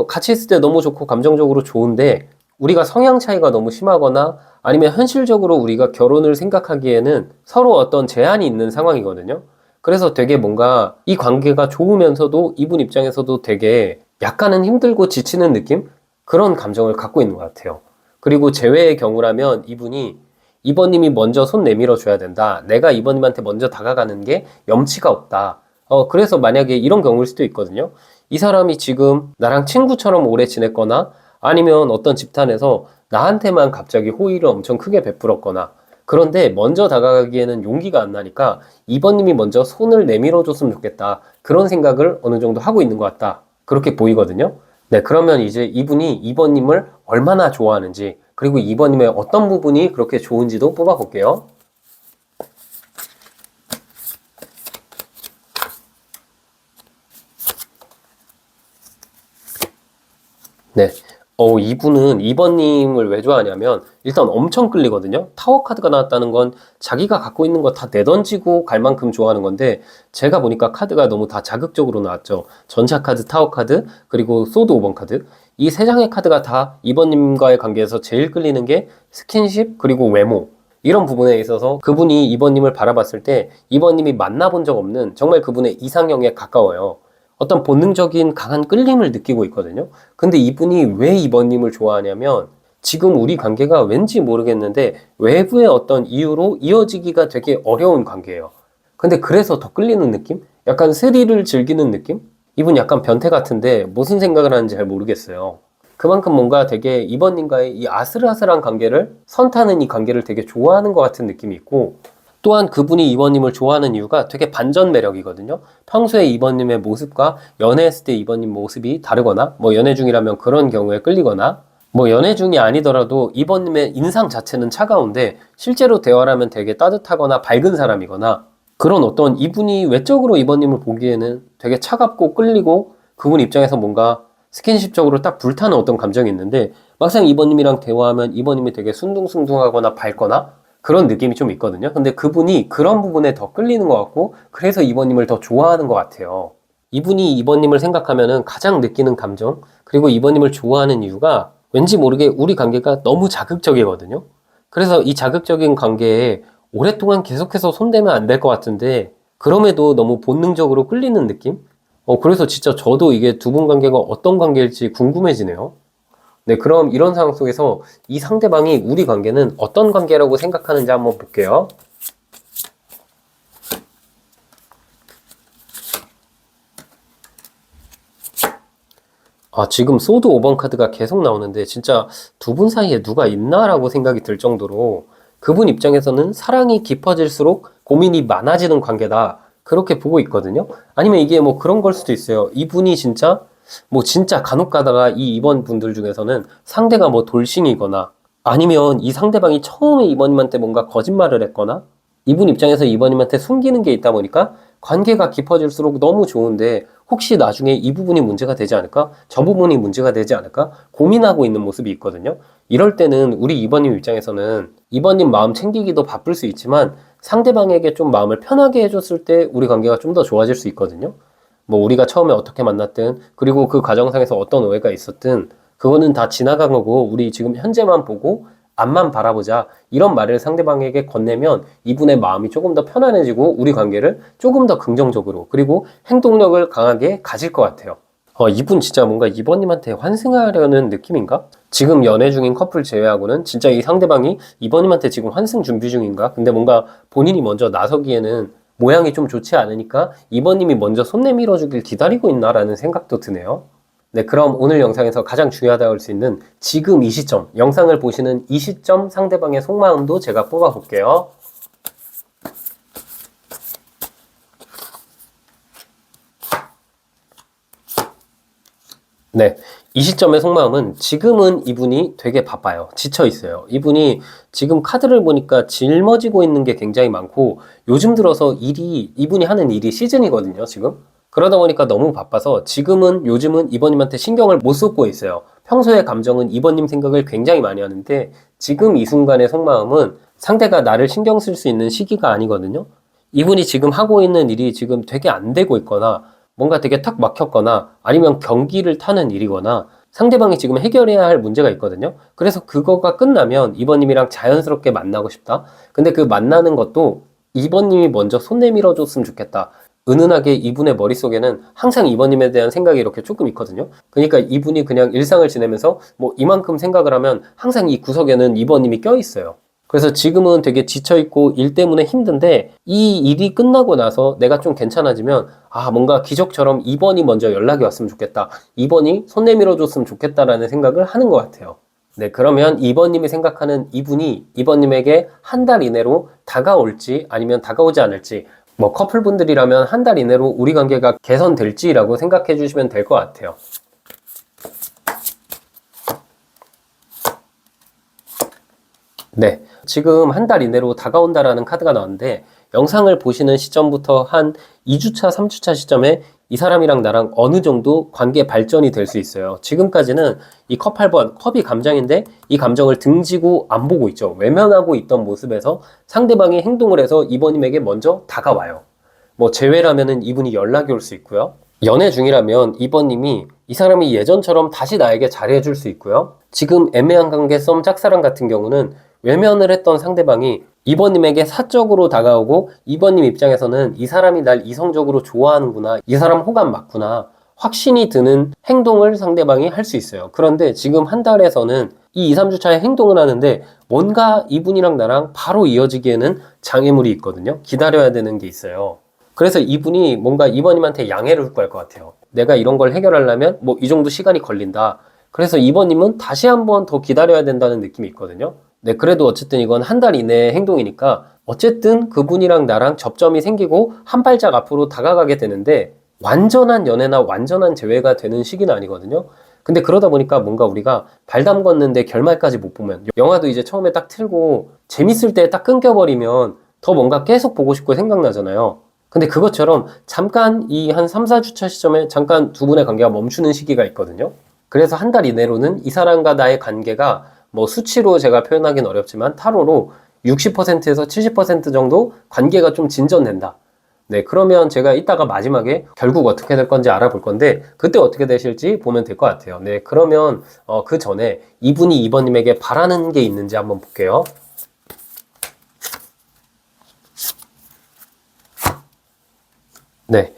같이 있을 때 너무 좋고 감정적으로 좋은데 우리가 성향 차이가 너무 심하거나 아니면 현실적으로 우리가 결혼을 생각하기에는 서로 어떤 제한이 있는 상황이거든요. 그래서 되게 뭔가 이 관계가 좋으면서도 이분 입장에서도 되게 약간은 힘들고 지치는 느낌? 그런 감정을 갖고 있는 것 같아요. 그리고 제외의 경우라면 이분이 이번님이 먼저 손 내밀어 줘야 된다. 내가 이번님한테 먼저 다가가는 게 염치가 없다. 그래서 만약에 이런 경우일 수도 있거든요. 이 사람이 지금 나랑 친구처럼 오래 지냈거나 아니면 어떤 집단에서 나한테만 갑자기 호의를 엄청 크게 베풀었거나 그런데 먼저 다가가기에는 용기가 안 나니까 이번님이 먼저 손을 내밀어 줬으면 좋겠다. 그런 생각을 어느 정도 하고 있는 것 같다. 그렇게 보이거든요. 네, 그러면 이제 이분이 이번님을 얼마나 좋아하는지 그리고 이번님의 어떤 부분이 그렇게 좋은지도 뽑아볼게요. 네. 이분은 이번님을 왜 좋아하냐면 일단 엄청 끌리거든요. 타워 카드가 나왔다는 건 자기가 갖고 있는 거 다 내던지고 갈 만큼 좋아하는 건데 제가 보니까 카드가 너무 다 자극적으로 나왔죠. 전차 카드, 타워 카드, 그리고 소드 5번 카드. 이 3장의 카드가 다 이번님과의 관계에서 제일 끌리는 게 스킨십 그리고 외모. 이런 부분에 있어서 그분이 이번님을 바라봤을 때 이번님이 만나본 적 없는 정말 그분의 이상형에 가까워요. 어떤 본능적인 강한 끌림을 느끼고 있거든요. 근데 이분이 왜 이번님을 좋아하냐면 지금 우리 관계가 왠지 모르겠는데 외부의 어떤 이유로 이어지기가 되게 어려운 관계예요. 근데 그래서 더 끌리는 느낌? 약간 스릴을 즐기는 느낌? 이분 약간 변태 같은데 무슨 생각을 하는지 잘 모르겠어요. 그만큼 뭔가 되게 이번님과의 이 아슬아슬한 관계를 선타는 이 관계를 되게 좋아하는 것 같은 느낌이 있고 또한 그분이 이번님을 좋아하는 이유가 되게 반전 매력이거든요. 평소에 이번님의 모습과 연애했을 때 이번님 모습이 다르거나 뭐 연애 중이라면 그런 경우에 끌리거나 뭐 연애 중이 아니더라도 이번님의 인상 자체는 차가운데 실제로 대화를 하면 되게 따뜻하거나 밝은 사람이거나 그런 어떤 이분이 외적으로 이번님을 보기에는 되게 차갑고 끌리고 그분 입장에서 뭔가 스킨십적으로 딱 불타는 어떤 감정이 있는데 막상 이번님이랑 대화하면 이번님이 되게 순둥순둥하거나 밝거나 그런 느낌이 좀 있거든요. 근데 그분이 그런 부분에 더 끌리는 것 같고 그래서 이번님을 더 좋아하는 것 같아요. 이분이 이번님을 생각하면은 가장 느끼는 감정 그리고 이번님을 좋아하는 이유가 왠지 모르게 우리 관계가 너무 자극적이거든요. 그래서 이 자극적인 관계에 오랫동안 계속해서 손대면 안 될 것 같은데 그럼에도 너무 본능적으로 끌리는 느낌? 그래서 진짜 저도 이게 두 분 관계가 어떤 관계일지 궁금해지네요. 네, 그럼 이런 상황 속에서 이 상대방이 우리 관계는 어떤 관계라고 생각하는지 한번 볼게요. 지금 소드 5번 카드가 계속 나오는데 진짜 두 분 사이에 누가 있나라고 생각이 들 정도로 그분 입장에서는 사랑이 깊어질수록 고민이 많아지는 관계다. 그렇게 보고 있거든요. 아니면 이게 뭐 그런 걸 수도 있어요. 이분이 진짜 뭐 진짜 간혹 가다가 이 입원분들 중에서는 상대가 뭐 돌싱이거나 아니면 이 상대방이 처음에 이번님한테 뭔가 거짓말을 했거나 이분 입장에서 이번님한테 숨기는 게 있다 보니까 관계가 깊어질수록 너무 좋은데 혹시 나중에 이 부분이 문제가 되지 않을까? 저 부분이 문제가 되지 않을까? 고민하고 있는 모습이 있거든요. 이럴 때는 우리 이번님 입장에서는 이번님 마음 챙기기도 바쁠 수 있지만 상대방에게 좀 마음을 편하게 해줬을 때 우리 관계가 좀 더 좋아질 수 있거든요. 뭐 우리가 처음에 어떻게 만났든 그리고 그 과정상에서 어떤 오해가 있었든 그거는 다 지나간 거고 우리 지금 현재만 보고 앞만 바라보자 이런 말을 상대방에게 건네면 이분의 마음이 조금 더 편안해지고 우리 관계를 조금 더 긍정적으로 그리고 행동력을 강하게 가질 것 같아요. 이분 진짜 뭔가 이번님한테 환승하려는 느낌인가? 지금 연애 중인 커플 제외하고는 진짜 이 상대방이 이번님한테 지금 환승 준비 중인가? 근데 뭔가 본인이 먼저 나서기에는 모양이 좀 좋지 않으니까 이번님이 먼저 손 내밀어 주길 기다리고 있나라는 생각도 드네요. 네, 그럼 오늘 영상에서 가장 중요하다고 할 수 있는 지금 이 시점, 영상을 보시는 이 시점 상대방의 속마음도 제가 뽑아볼게요. 네, 이 시점의 속마음은 지금은 이분이 되게 바빠요. 지쳐 있어요. 이분이 지금 카드를 보니까 짊어지고 있는 게 굉장히 많고 요즘 들어서 이분이 하는 일이 시즌이거든요, 지금. 그러다 보니까 너무 바빠서 지금은 요즘은 이번님한테 신경을 못 쏟고 있어요. 평소의 감정은 이번님 생각을 굉장히 많이 하는데 지금 이 순간의 속마음은 상대가 나를 신경 쓸 수 있는 시기가 아니거든요. 이분이 지금 하고 있는 일이 지금 되게 안 되고 있거나 뭔가 되게 탁 막혔거나 아니면 경기를 타는 일이거나 상대방이 지금 해결해야 할 문제가 있거든요. 그래서 그거가 끝나면 이번님이랑 자연스럽게 만나고 싶다. 근데 그 만나는 것도 이번님이 먼저 손 내밀어 줬으면 좋겠다. 은은하게 이분의 머릿속에는 항상 이번님에 대한 생각이 이렇게 조금 있거든요. 그러니까 이분이 그냥 일상을 지내면서 뭐 이만큼 생각을 하면 항상 이 구석에는 이번님이 껴있어요. 그래서 지금은 되게 지쳐있고 일 때문에 힘든데 이 일이 끝나고 나서 내가 좀 괜찮아지면 뭔가 기적처럼 이번이 먼저 연락이 왔으면 좋겠다. 이번이 손 내밀어 줬으면 좋겠다라는 생각을 하는 것 같아요. 네, 그러면 이번님이 생각하는 이분이 이번님에게 한 달 이내로 다가올지 아니면 다가오지 않을지 뭐 커플분들이라면 한 달 이내로 우리 관계가 개선될지라고 생각해 주시면 될 것 같아요. 네, 지금 한 달 이내로 다가온다라는 카드가 나왔는데 영상을 보시는 시점부터 한 2주차, 3주차 시점에 이 사람이랑 나랑 어느 정도 관계 발전이 될 수 있어요. 지금까지는 이 컵 8번, 컵이 감정인데 이 감정을 등지고 안 보고 있죠. 외면하고 있던 모습에서 상대방이 행동을 해서 이번님에게 먼저 다가와요. 뭐 재회라면은 이분이 연락이 올 수 있고요. 연애 중이라면 이번님이 이 사람이 예전처럼 다시 나에게 잘해줄 수 있고요. 지금 애매한 관계 썸 짝사랑 같은 경우는 외면을 했던 상대방이 이번님에게 사적으로 다가오고 이번님 입장에서는 이 사람이 날 이성적으로 좋아하는구나, 이 사람 호감 맞구나 확신이 드는 행동을 상대방이 할 수 있어요. 그런데 지금 한 달에서는 이 2, 3주 차에 행동을 하는데 뭔가 이분이랑 나랑 바로 이어지기에는 장애물이 있거든요. 기다려야 되는 게 있어요. 그래서 이분이 뭔가 이번님한테 양해를 구할 것 같아요. 내가 이런 걸 해결하려면 뭐 이 정도 시간이 걸린다. 그래서 이번님은 다시 한번 더 기다려야 된다는 느낌이 있거든요. 네, 그래도 어쨌든 이건 한 달 이내의 행동이니까 어쨌든 그분이랑 나랑 접점이 생기고 한 발짝 앞으로 다가가게 되는데 완전한 연애나 완전한 재회가 되는 시기는 아니거든요. 근데 그러다 보니까 뭔가 우리가 발 담궜는데 결말까지 못 보면 영화도 이제 처음에 딱 틀고 재밌을 때 딱 끊겨버리면 더 뭔가 계속 보고 싶고 생각나잖아요. 근데 그것처럼 잠깐 이 한 3, 4주차 시점에 잠깐 두 분의 관계가 멈추는 시기가 있거든요. 그래서 한 달 이내로는 이 사람과 나의 관계가 뭐 수치로 제가 표현하기는 어렵지만 타로로 60%에서 70% 정도 관계가 좀 진전된다. 네, 그러면 제가 이따가 마지막에 결국 어떻게 될 건지 알아볼 건데 그때 어떻게 되실지 보면 될 것 같아요. 네, 그러면 그 전에 이분이 이번님에게 바라는 게 있는지 한번 볼게요. 네,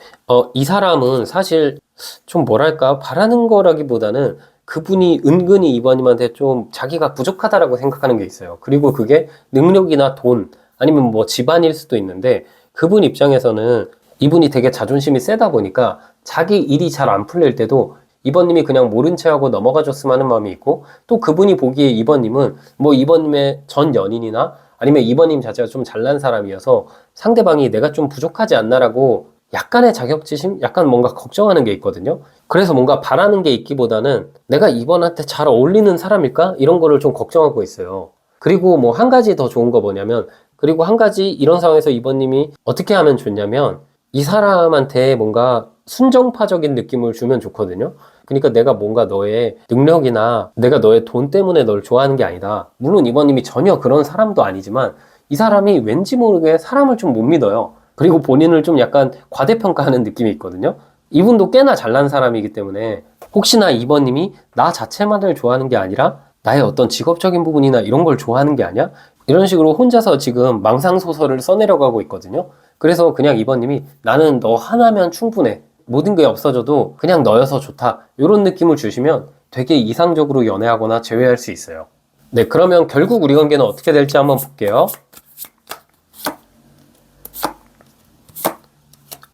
이 사람은 사실 좀 뭐랄까 바라는 거라기보다는 그분이 은근히 이번님한테 좀 자기가 부족하다라고 생각하는 게 있어요. 그리고 그게 능력이나 돈 아니면 뭐 집안일 수도 있는데 그분 입장에서는 이분이 되게 자존심이 세다 보니까 자기 일이 잘 안 풀릴 때도 이번님이 그냥 모른 채 하고 넘어가 줬으면 하는 마음이 있고 또 그분이 보기에 이번님은 뭐 이번님의 전 연인이나 아니면 2번님 자체가 좀 잘난 사람이어서 상대방이 내가 좀 부족하지 않나라고 약간의 자격지심? 약간 뭔가 걱정하는 게 있거든요. 그래서 뭔가 바라는 게 있기보다는 내가 이번한테 잘 어울리는 사람일까? 이런 거를 좀 걱정하고 있어요. 그리고 뭐 한 가지 더 좋은 거 뭐냐면, 그리고 한 가지 이런 상황에서 2번님이 어떻게 하면 좋냐면, 이 사람한테 뭔가 순정파적인 느낌을 주면 좋거든요. 그러니까 내가 뭔가 너의 능력이나 내가 너의 돈 때문에 널 좋아하는 게 아니다. 물론 2번님이 전혀 그런 사람도 아니지만 이 사람이 왠지 모르게 사람을 좀 못 믿어요. 그리고 본인을 좀 약간 과대평가하는 느낌이 있거든요. 이분도 꽤나 잘난 사람이기 때문에 혹시나 2번님이 나 자체만을 좋아하는 게 아니라 나의 어떤 직업적인 부분이나 이런 걸 좋아하는 게 아니야? 이런 식으로 혼자서 지금 망상소설을 써내려가고 있거든요. 그래서 그냥 2번님이 나는 너 하나면 충분해. 모든 게 없어져도 그냥 너여서 좋다. 이런 느낌을 주시면 되게 이상적으로 연애하거나 재회할 수 있어요. 네, 그러면 결국 우리 관계는 어떻게 될지 한번 볼게요.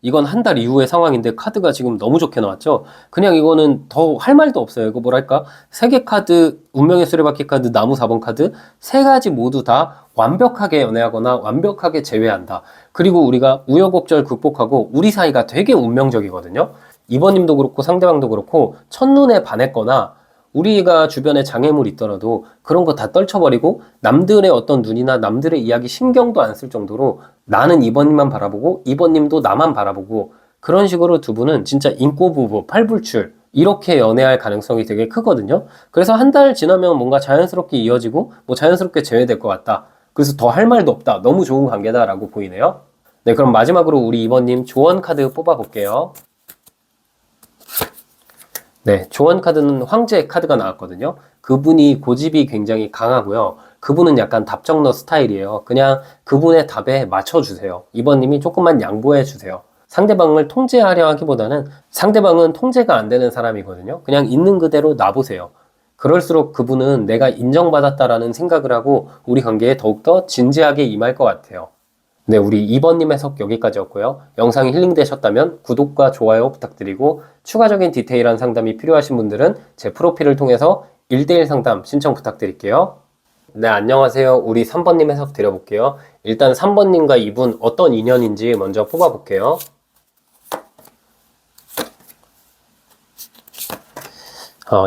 이건 한 달 이후의 상황인데 카드가 지금 너무 좋게 나왔죠. 그냥 이거는 더 할 말도 없어요. 이거 뭐랄까, 세개 카드, 운명의 수레바퀴 카드, 나무 4번 카드 세 가지 모두 다 완벽하게 연애하거나 완벽하게 재회한다. 그리고 우리가 우여곡절 극복하고 우리 사이가 되게 운명적이거든요. 이번님도 그렇고 상대방도 그렇고 첫눈에 반했거나 우리가 주변에 장애물이 있더라도 그런 거 다 떨쳐버리고 남들의 어떤 눈이나 남들의 이야기 신경도 안 쓸 정도로 나는 2번님만 바라보고 2번님도 나만 바라보고 그런 식으로 두 분은 진짜 인꼬부부, 팔불출 이렇게 연애할 가능성이 되게 크거든요. 그래서 한 달 지나면 뭔가 자연스럽게 이어지고 뭐 자연스럽게 재회될 것 같다. 그래서 더 할 말도 없다. 너무 좋은 관계다라고 보이네요. 네, 그럼 마지막으로 우리 2번님 조언 카드 뽑아볼게요. 네, 조언 카드는 황제 카드가 나왔거든요. 그분이 고집이 굉장히 강하고요. 그분은 약간 답정너 스타일이에요. 그냥 그분의 답에 맞춰주세요. 2번님이 조금만 양보해주세요. 상대방을 통제하려 하기보다는 상대방은 통제가 안 되는 사람이거든요. 그냥 있는 그대로 놔보세요. 그럴수록 그분은 내가 인정받았다라는 생각을 하고 우리 관계에 더욱더 진지하게 임할 것 같아요. 네, 우리 2번님 해석 여기까지였고요. 영상이 힐링되셨다면 구독과 좋아요 부탁드리고 추가적인 디테일한 상담이 필요하신 분들은 제 프로필을 통해서 1대1 상담 신청 부탁드릴게요. 네, 안녕하세요. 우리 3번님 해석 드려볼게요. 일단 3번님과 이분 어떤 인연인지 먼저 뽑아볼게요.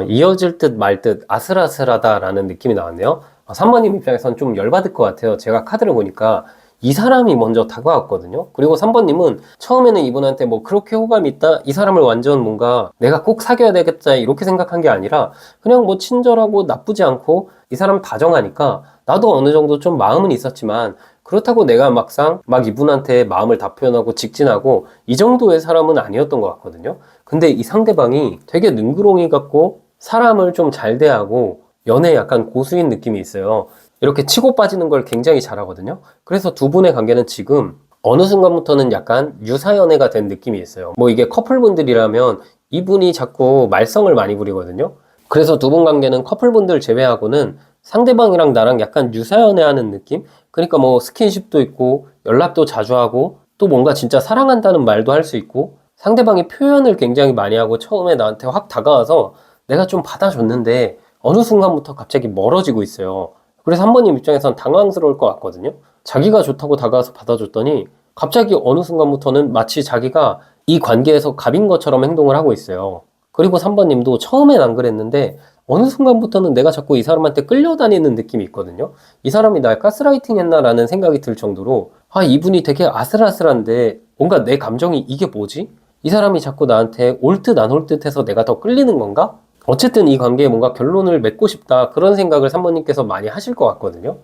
이어질 듯 말 듯 아슬아슬하다라는 느낌이 나왔네요. 3번님 입장에선 좀 열받을 것 같아요. 제가 카드를 보니까 이 사람이 먼저 다가왔거든요. 그리고 3번님은 처음에는 이분한테 뭐 그렇게 호감이 있다? 이 사람을 완전 뭔가 내가 꼭 사귀어야 되겠다 이렇게 생각한 게 아니라 그냥 뭐 친절하고 나쁘지 않고 이 사람 다정하니까 나도 어느 정도 좀 마음은 있었지만 그렇다고 내가 막상 막 이분한테 마음을 다 표현하고 직진하고 이 정도의 사람은 아니었던 것 같거든요. 근데 이 상대방이 되게 능구렁이 같고 사람을 좀 잘 대하고 연애에 약간 고수인 느낌이 있어요. 이렇게 치고 빠지는 걸 굉장히 잘하거든요. 그래서 두 분의 관계는 지금 어느 순간부터는 약간 유사연애가 된 느낌이 있어요. 뭐 이게 커플분들이라면 이분이 자꾸 말썽을 많이 부리거든요. 그래서 두 분 관계는 커플분들 제외하고는 상대방이랑 나랑 약간 유사연애하는 느낌? 그러니까 뭐 스킨십도 있고 연락도 자주 하고 또 뭔가 진짜 사랑한다는 말도 할 수 있고 상대방이 표현을 굉장히 많이 하고 처음에 나한테 확 다가와서 내가 좀 받아줬는데 어느 순간부터 갑자기 멀어지고 있어요. 그래서 3번님 입장에선 당황스러울 것 같거든요. 자기가 좋다고 다가와서 받아줬더니 갑자기 어느 순간부터는 마치 자기가 이 관계에서 갑인 것처럼 행동을 하고 있어요. 그리고 3번님도 처음엔 안 그랬는데 어느 순간부터는 내가 자꾸 이 사람한테 끌려다니는 느낌이 있거든요. 이 사람이 날 가스라이팅 했나라는 생각이 들 정도로 이분이 되게 아슬아슬한데 뭔가 내 감정이 이게 뭐지? 이 사람이 자꾸 나한테 올 듯 안 올 듯 해서 내가 더 끌리는 건가? 어쨌든 이 관계에 뭔가 결론을 맺고 싶다 그런 생각을 3번님께서 많이 하실 것 같거든요.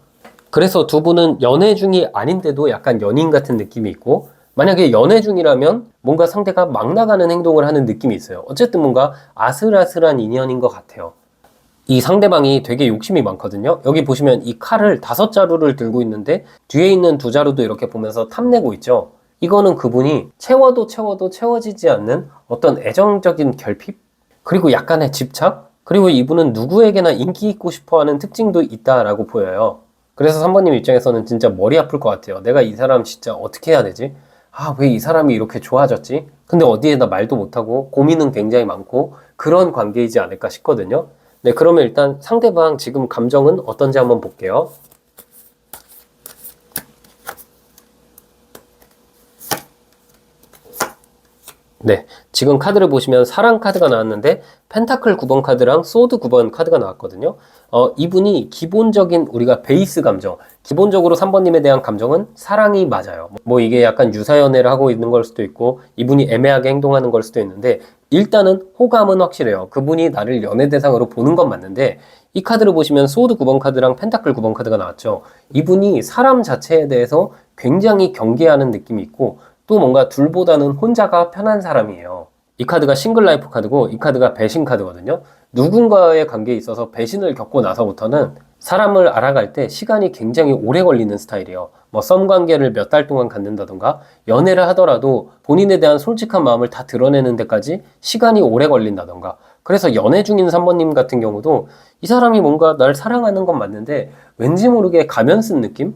그래서 두 분은 연애 중이 아닌데도 약간 연인 같은 느낌이 있고 만약에 연애 중이라면 뭔가 상대가 막 나가는 행동을 하는 느낌이 있어요. 어쨌든 뭔가 아슬아슬한 인연인 것 같아요. 이 상대방이 되게 욕심이 많거든요. 여기 보시면 이 칼을 5자루를 들고 있는데 뒤에 있는 2자루도 이렇게 보면서 탐내고 있죠. 이거는 그분이 채워도 채워도 채워지지 않는 어떤 애정적인 결핍? 그리고 약간의 집착? 그리고 이분은 누구에게나 인기 있고 싶어 하는 특징도 있다라고 보여요. 그래서 3번님 입장에서는 진짜 머리 아플 것 같아요. 내가 이 사람 진짜 어떻게 해야 되지? 왜 이 사람이 이렇게 좋아졌지? 근데 어디에다 말도 못하고 고민은 굉장히 많고 그런 관계이지 않을까 싶거든요. 네, 그러면 일단 상대방 지금 감정은 어떤지 한번 볼게요. 네, 지금 카드를 보시면 사랑 카드가 나왔는데 펜타클 9번 카드랑 소드 9번 카드가 나왔거든요. 이분이 기본적인 우리가 베이스 감정, 기본적으로 3번님에 대한 감정은 사랑이 맞아요. 뭐 이게 약간 유사연애를 하고 있는 걸 수도 있고 이분이 애매하게 행동하는 걸 수도 있는데 일단은 호감은 확실해요. 그분이 나를 연애 대상으로 보는 건 맞는데 이 카드를 보시면 소드 9번 카드랑 펜타클 9번 카드가 나왔죠. 이분이 사람 자체에 대해서 굉장히 경계하는 느낌이 있고 또 뭔가 둘보다는 혼자가 편한 사람이에요. 이 카드가 싱글 라이프 카드고 이 카드가 배신 카드거든요. 누군가의 관계에 있어서 배신을 겪고 나서부터는 사람을 알아갈 때 시간이 굉장히 오래 걸리는 스타일이에요. 뭐 썸 관계를 몇 달 동안 갖는다던가 연애를 하더라도 본인에 대한 솔직한 마음을 다 드러내는 데까지 시간이 오래 걸린다던가 그래서 연애 중인 3번님 같은 경우도 이 사람이 뭔가 날 사랑하는 건 맞는데 왠지 모르게 가면 쓴 느낌?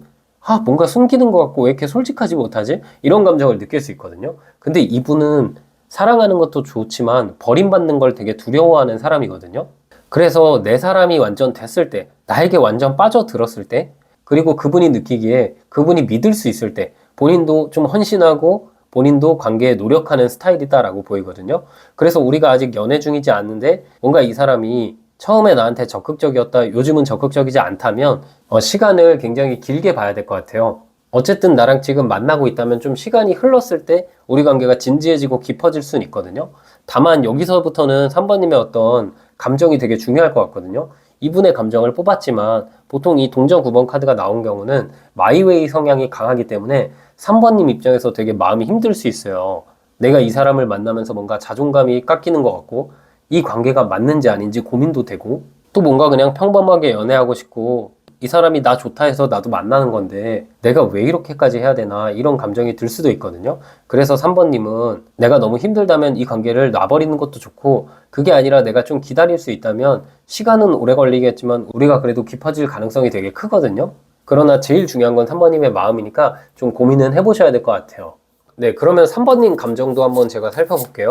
뭔가 숨기는 것 같고 왜 이렇게 솔직하지 못하지? 이런 감정을 느낄 수 있거든요. 근데 이분은 사랑하는 것도 좋지만 버림받는 걸 되게 두려워하는 사람이거든요. 그래서 내 사람이 완전 됐을 때, 나에게 완전 빠져들었을 때, 그리고 그분이 느끼기에 그분이 믿을 수 있을 때, 본인도 좀 헌신하고 본인도 관계에 노력하는 스타일이다라고 보이거든요. 그래서 우리가 아직 연애 중이지 않는데 뭔가 이 사람이 처음에 나한테 적극적이었다, 요즘은 적극적이지 않다면 시간을 굉장히 길게 봐야 될 것 같아요. 어쨌든 나랑 지금 만나고 있다면 좀 시간이 흘렀을 때 우리 관계가 진지해지고 깊어질 수는 있거든요. 다만 여기서부터는 3번님의 어떤 감정이 되게 중요할 것 같거든요. 이분의 감정을 뽑았지만 보통 이 동전 9번 카드가 나온 경우는 마이웨이 성향이 강하기 때문에 3번님 입장에서 되게 마음이 힘들 수 있어요. 내가 이 사람을 만나면서 뭔가 자존감이 깎이는 것 같고 이 관계가 맞는지 아닌지 고민도 되고 또 뭔가 그냥 평범하게 연애하고 싶고 이 사람이 나 좋다 해서 나도 만나는 건데 내가 왜 이렇게까지 해야 되나 이런 감정이 들 수도 있거든요. 그래서 3번님은 내가 너무 힘들다면 이 관계를 놔버리는 것도 좋고 그게 아니라 내가 좀 기다릴 수 있다면 시간은 오래 걸리겠지만 우리가 그래도 깊어질 가능성이 되게 크거든요. 그러나 제일 중요한 건 3번님의 마음이니까 좀 고민은 해보셔야 될 것 같아요. 네, 그러면 3번님 감정도 한번 제가 살펴볼게요.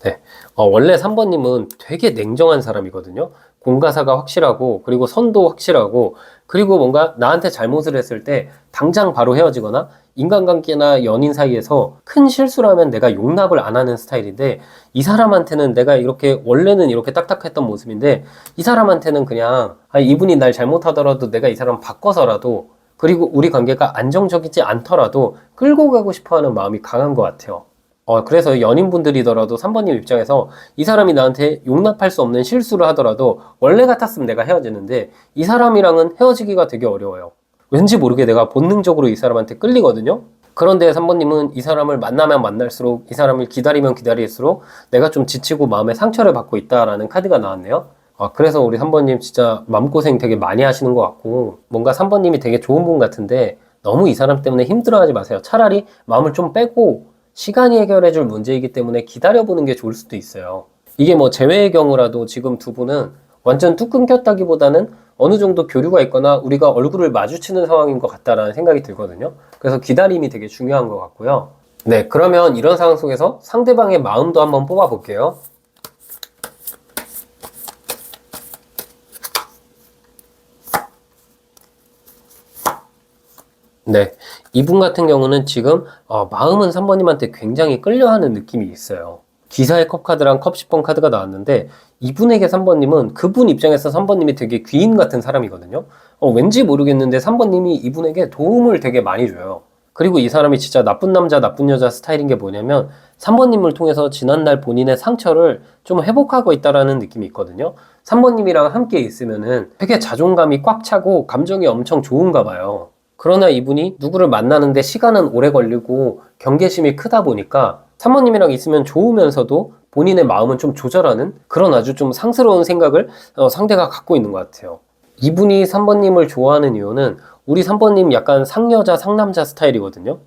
네. 원래 3번님은 되게 냉정한 사람이거든요. 공가사가 확실하고, 그리고 선도 확실하고, 그리고 뭔가 나한테 잘못을 했을 때 당장 바로 헤어지거나 인간관계나 연인 사이에서 큰 실수를 하면 내가 용납을 안 하는 스타일인데 이 사람한테는 내가 이렇게 원래는 이렇게 딱딱했던 모습인데 이 사람한테는 그냥 이분이 날 잘못하더라도 내가 이 사람 바꿔서라도 그리고 우리 관계가 안정적이지 않더라도 끌고 가고 싶어 하는 마음이 강한 것 같아요. 그래서 연인분들이더라도 3번님 입장에서 이 사람이 나한테 용납할 수 없는 실수를 하더라도 원래 같았으면 내가 헤어지는데 이 사람이랑은 헤어지기가 되게 어려워요. 왠지 모르게 내가 본능적으로 이 사람한테 끌리거든요. 그런데 3번님은 이 사람을 만나면 만날수록 이 사람을 기다리면 기다릴수록 내가 좀 지치고 마음에 상처를 받고 있다라는 카드가 나왔네요. 그래서 우리 3번님 진짜 마음고생 되게 많이 하시는 것 같고 뭔가 3번님이 되게 좋은 분 같은데 너무 이 사람 때문에 힘들어하지 마세요. 차라리 마음을 좀 빼고 시간이 해결해줄 문제이기 때문에 기다려보는 게 좋을 수도 있어요. 이게 뭐 재회의 경우라도 지금 두 분은 완전 뚝 끊겼다기보다는 어느 정도 교류가 있거나 우리가 얼굴을 마주치는 상황인 것 같다라는 생각이 들거든요. 그래서 기다림이 되게 중요한 것 같고요. 네, 그러면 이런 상황 속에서 상대방의 마음도 한번 뽑아볼게요. 네, 이분 같은 경우는 지금 마음은 3번님한테 굉장히 끌려하는 느낌이 있어요. 기사의 컵 카드랑 컵 10번 카드가 나왔는데 이분에게 3번님은 그분 입장에서 3번님이 되게 귀인 같은 사람이거든요. 왠지 모르겠는데 3번님이 이분에게 도움을 되게 많이 줘요. 그리고 이 사람이 진짜 나쁜 남자, 나쁜 여자 스타일인 게 뭐냐면 3번님을 통해서 지난날 본인의 상처를 좀 회복하고 있다라는 느낌이 있거든요. 3번님이랑 함께 있으면은 되게 자존감이 꽉 차고 감정이 엄청 좋은가 봐요. 그러나 이분이 누구를 만나는데 시간은 오래 걸리고 경계심이 크다 보니까 3번님이랑 있으면 좋으면서도 본인의 마음은 좀 조절하는 그런 아주 좀 상스러운 생각을 상대가 갖고 있는 것 같아요. 이분이 3번님을 좋아하는 이유는 우리 3번님 약간 상여자, 상남자 스타일이거든요.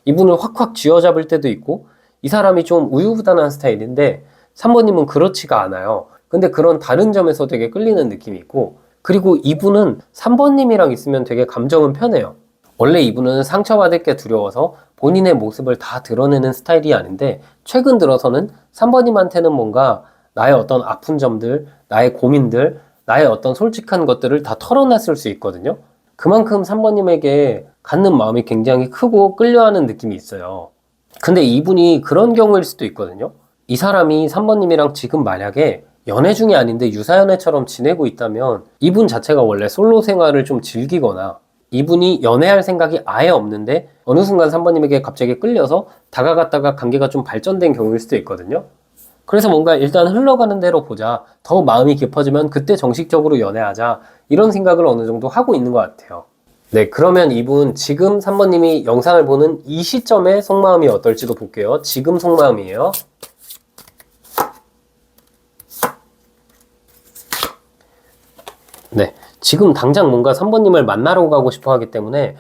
이분을 확확 쥐어잡을 때도 있고 이 사람이 좀 우유부단한 스타일인데 3번님은 그렇지가 않아요. 근데 그런 다른 점에서 되게 끌리는 느낌이 있고 그리고 이분은 3번님이랑 있으면 되게 감정은 편해요. 원래 이분은 상처받을 게 두려워서 본인의 모습을 다 드러내는 스타일이 아닌데 최근 들어서는 3번님한테는 뭔가 나의 어떤 아픈 점들, 나의 고민들, 나의 어떤 솔직한 것들을 다 털어놨을 수 있거든요. 그만큼 3번님에게 갖는 마음이 굉장히 크고 끌려하는 느낌이 있어요. 근데 이분이 그런 경우일 수도 있거든요. 이 사람이 3번님이랑 지금 만약에 연애 중이 아닌데 유사연애처럼 지내고 있다면 이분 자체가 원래 솔로 생활을 좀 즐기거나 이분이 연애할 생각이 아예 없는데 어느 순간 3번님에게 갑자기 끌려서 다가갔다가 관계가 좀 발전된 경우일 수도 있거든요. 그래서 뭔가 일단 흘러가는 대로 보자. 더 마음이 깊어지면 그때 정식적으로 연애하자. 이런 생각을 어느 정도 하고 있는 것 같아요. 네, 그러면 이분 지금 3번님이 영상을 보는 이 시점의 속마음이 어떨지도 볼게요. 지금 속마음이에요. 네, 지금 당장 뭔가 3번님을 만나러 가고 싶어 하기 때문에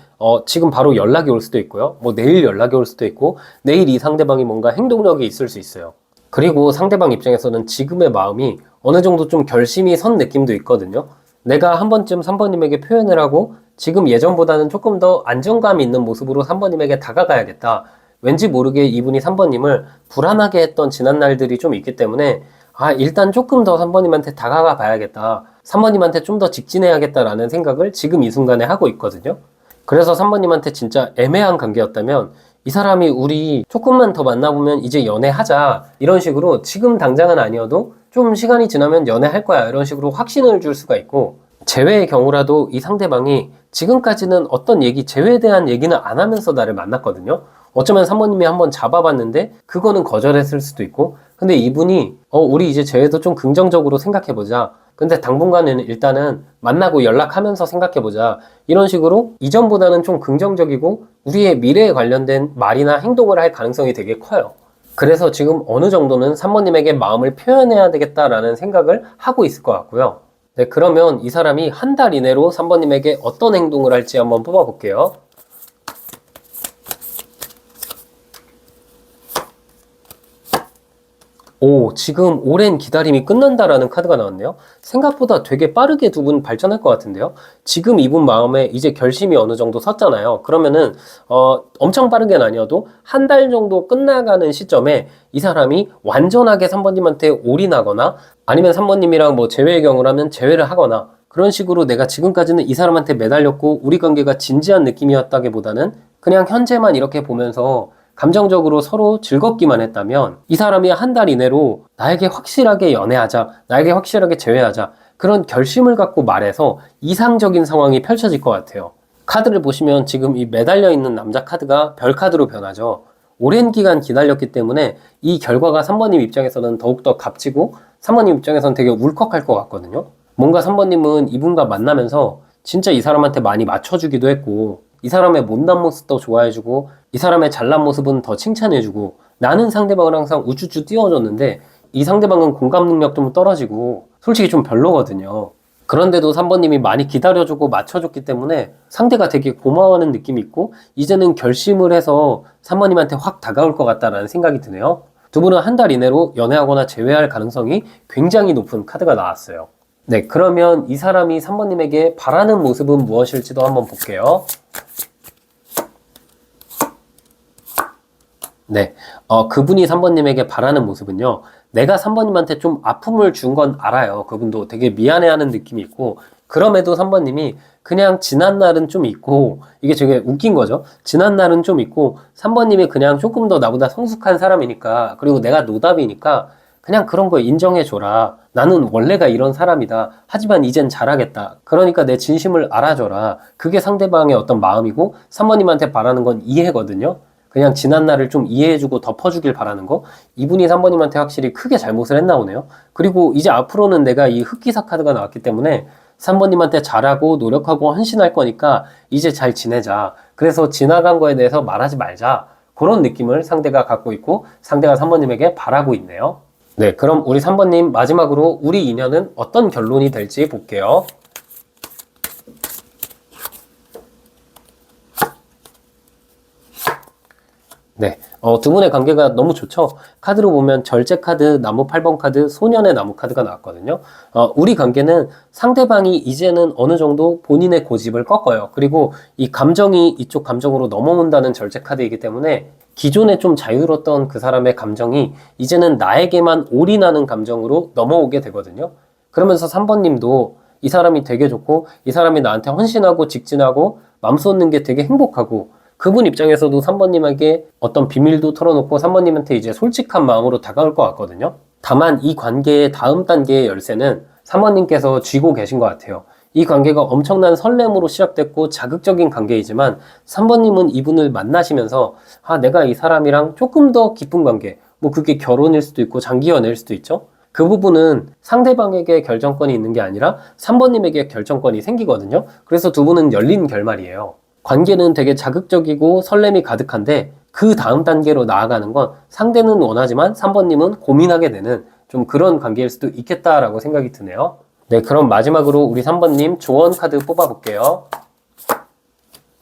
지금 바로 연락이 올 수도 있고요. 뭐 내일 연락이 올 수도 있고 내일 이 상대방이 뭔가 행동력이 있을 수 있어요. 그리고 상대방 입장에서는 지금의 마음이 어느 정도 좀 결심이 선 느낌도 있거든요. 내가 한 번쯤 3번님에게 표현을 하고 지금 예전보다는 조금 더 안정감 있는 모습으로 3번님에게 다가가야겠다. 왠지 모르게 이분이 3번님을 불안하게 했던 지난 날들이 좀 있기 때문에 일단 조금 더 3번님한테 다가가 봐야겠다. 3번님한테 좀 더 직진해야겠다라는 생각을 지금 이 순간에 하고 있거든요. 그래서 3번님한테 진짜 애매한 관계였다면 이 사람이 우리 조금만 더 만나보면 이제 연애하자 이런 식으로 지금 당장은 아니어도 좀 시간이 지나면 연애할 거야 이런 식으로 확신을 줄 수가 있고, 재회의 경우라도 이 상대방이 지금까지는 어떤 얘기, 재회에 대한 얘기는 안 하면서 나를 만났거든요. 어쩌면 3번님이 한번 잡아봤는데 그거는 거절했을 수도 있고, 근데 이분이 우리 이제 재회도 좀 긍정적으로 생각해보자. 근데 당분간은 일단은 만나고 연락하면서 생각해보자. 이런 식으로 이전보다는 좀 긍정적이고 우리의 미래에 관련된 말이나 행동을 할 가능성이 되게 커요. 그래서 지금 어느 정도는 3번님에게 마음을 표현해야 되겠다라는 생각을 하고 있을 것 같고요. 네, 그러면 이 사람이 한 달 이내로 3번님에게 어떤 행동을 할지 한번 뽑아볼게요. 오, 지금 오랜 기다림이 끝난다라는 카드가 나왔네요. 생각보다 되게 빠르게 두 분 발전할 것 같은데요. 지금 이분 마음에 이제 결심이 어느 정도 섰잖아요. 그러면은 엄청 빠르게는 아니어도 한 달 정도 끝나가는 시점에 이 사람이 완전하게 3번님한테 올인하거나 아니면 3번님이랑 뭐 재회의 경우라면 재회를 하거나 그런 식으로 내가 지금까지는 이 사람한테 매달렸고 우리 관계가 진지한 느낌이었다기보다는 그냥 현재만 이렇게 보면서 감정적으로 서로 즐겁기만 했다면 이 사람이 한 달 이내로 나에게 확실하게 연애하자, 나에게 확실하게 재회하자, 그런 결심을 갖고 말해서 이상적인 상황이 펼쳐질 것 같아요. 카드를 보시면 지금 이 매달려 있는 남자 카드가 별 카드로 변하죠. 오랜 기간 기다렸기 때문에 이 결과가 3번님 입장에서는 더욱더 값지고 3번님 입장에서는 되게 울컥할 것 같거든요. 뭔가 3번님은 이분과 만나면서 진짜 이 사람한테 많이 맞춰주기도 했고 이 사람의 못난 모습도 좋아해주고 이 사람의 잘난 모습은 더 칭찬해주고, 나는 상대방을 항상 우쭈쭈 띄워줬는데 이 상대방은 공감 능력 좀 떨어지고 솔직히 좀 별로거든요. 그런데도 3번님이 많이 기다려주고 맞춰줬기 때문에 상대가 되게 고마워하는 느낌이 있고 이제는 결심을 해서 3번님한테 확 다가올 것 같다라는 생각이 드네요. 두 분은 한 달 이내로 연애하거나 재회할 가능성이 굉장히 높은 카드가 나왔어요. 네, 그러면 이 사람이 3번님에게 바라는 모습은 무엇일지도 한번 볼게요. 네, 그분이 3번님에게 바라는 모습은요, 내가 3번님한테 좀 아픔을 준 건 알아요. 그분도 되게 미안해하는 느낌이 있고, 그럼에도 3번님이 그냥 지난 날은 좀 있고, 이게 되게 웃긴 거죠. 지난 날은 좀 있고 3번님이 그냥 조금 더 나보다 성숙한 사람이니까, 그리고 내가 노답이니까 그냥 그런 거 인정해줘라. 나는 원래가 이런 사람이다. 하지만 이젠 잘하겠다. 그러니까 내 진심을 알아줘라. 그게 상대방의 어떤 마음이고 3번님한테 바라는 건 이해거든요. 그냥 지난 날을 좀 이해해주고 덮어주길 바라는 거. 이분이 3번님한테 확실히 크게 잘못을 했나 보네요. 그리고 이제 앞으로는 내가 이 흑기사 카드가 나왔기 때문에 3번님한테 잘하고 노력하고 헌신할 거니까 이제 잘 지내자. 그래서 지나간 거에 대해서 말하지 말자. 그런 느낌을 상대가 갖고 있고 상대가 3번님에게 바라고 있네요. 네, 그럼 우리 3번님 마지막으로 우리 인연은 어떤 결론이 될지 볼게요. 네, 두 분의 관계가 너무 좋죠. 카드로 보면 절제 카드, 나무 8번 카드, 소년의 나무 카드가 나왔거든요. 우리 관계는 상대방이 이제는 어느 정도 본인의 고집을 꺾어요. 그리고 이 감정이 이쪽 감정으로 넘어온다는 절제 카드이기 때문에 기존에 좀 자유로웠던 그 사람의 감정이 이제는 나에게만 올인하는 감정으로 넘어오게 되거든요. 그러면서 3번님도 이 사람이 되게 좋고 이 사람이 나한테 헌신하고 직진하고 맘 쏟는 게 되게 행복하고 그분 입장에서도 3번님에게 어떤 비밀도 털어놓고 3번님한테 이제 솔직한 마음으로 다가올 것 같거든요. 다만 이 관계의 다음 단계의 열쇠는 3번님께서 쥐고 계신 것 같아요. 이 관계가 엄청난 설렘으로 시작됐고 자극적인 관계이지만 3번님은 이분을 만나시면서 내가 이 사람이랑 조금 더 깊은 관계, 뭐 그게 결혼일 수도 있고 장기 연애일 수도 있죠. 그 부분은 상대방에게 결정권이 있는 게 아니라 3번님에게 결정권이 생기거든요. 그래서 두 분은 열린 결말이에요. 관계는 되게 자극적이고 설렘이 가득한데 그 다음 단계로 나아가는 건 상대는 원하지만 3번님은 고민하게 되는 좀 그런 관계일 수도 있겠다라고 생각이 드네요. 네, 그럼 마지막으로 우리 3번님 조언 카드 뽑아볼게요.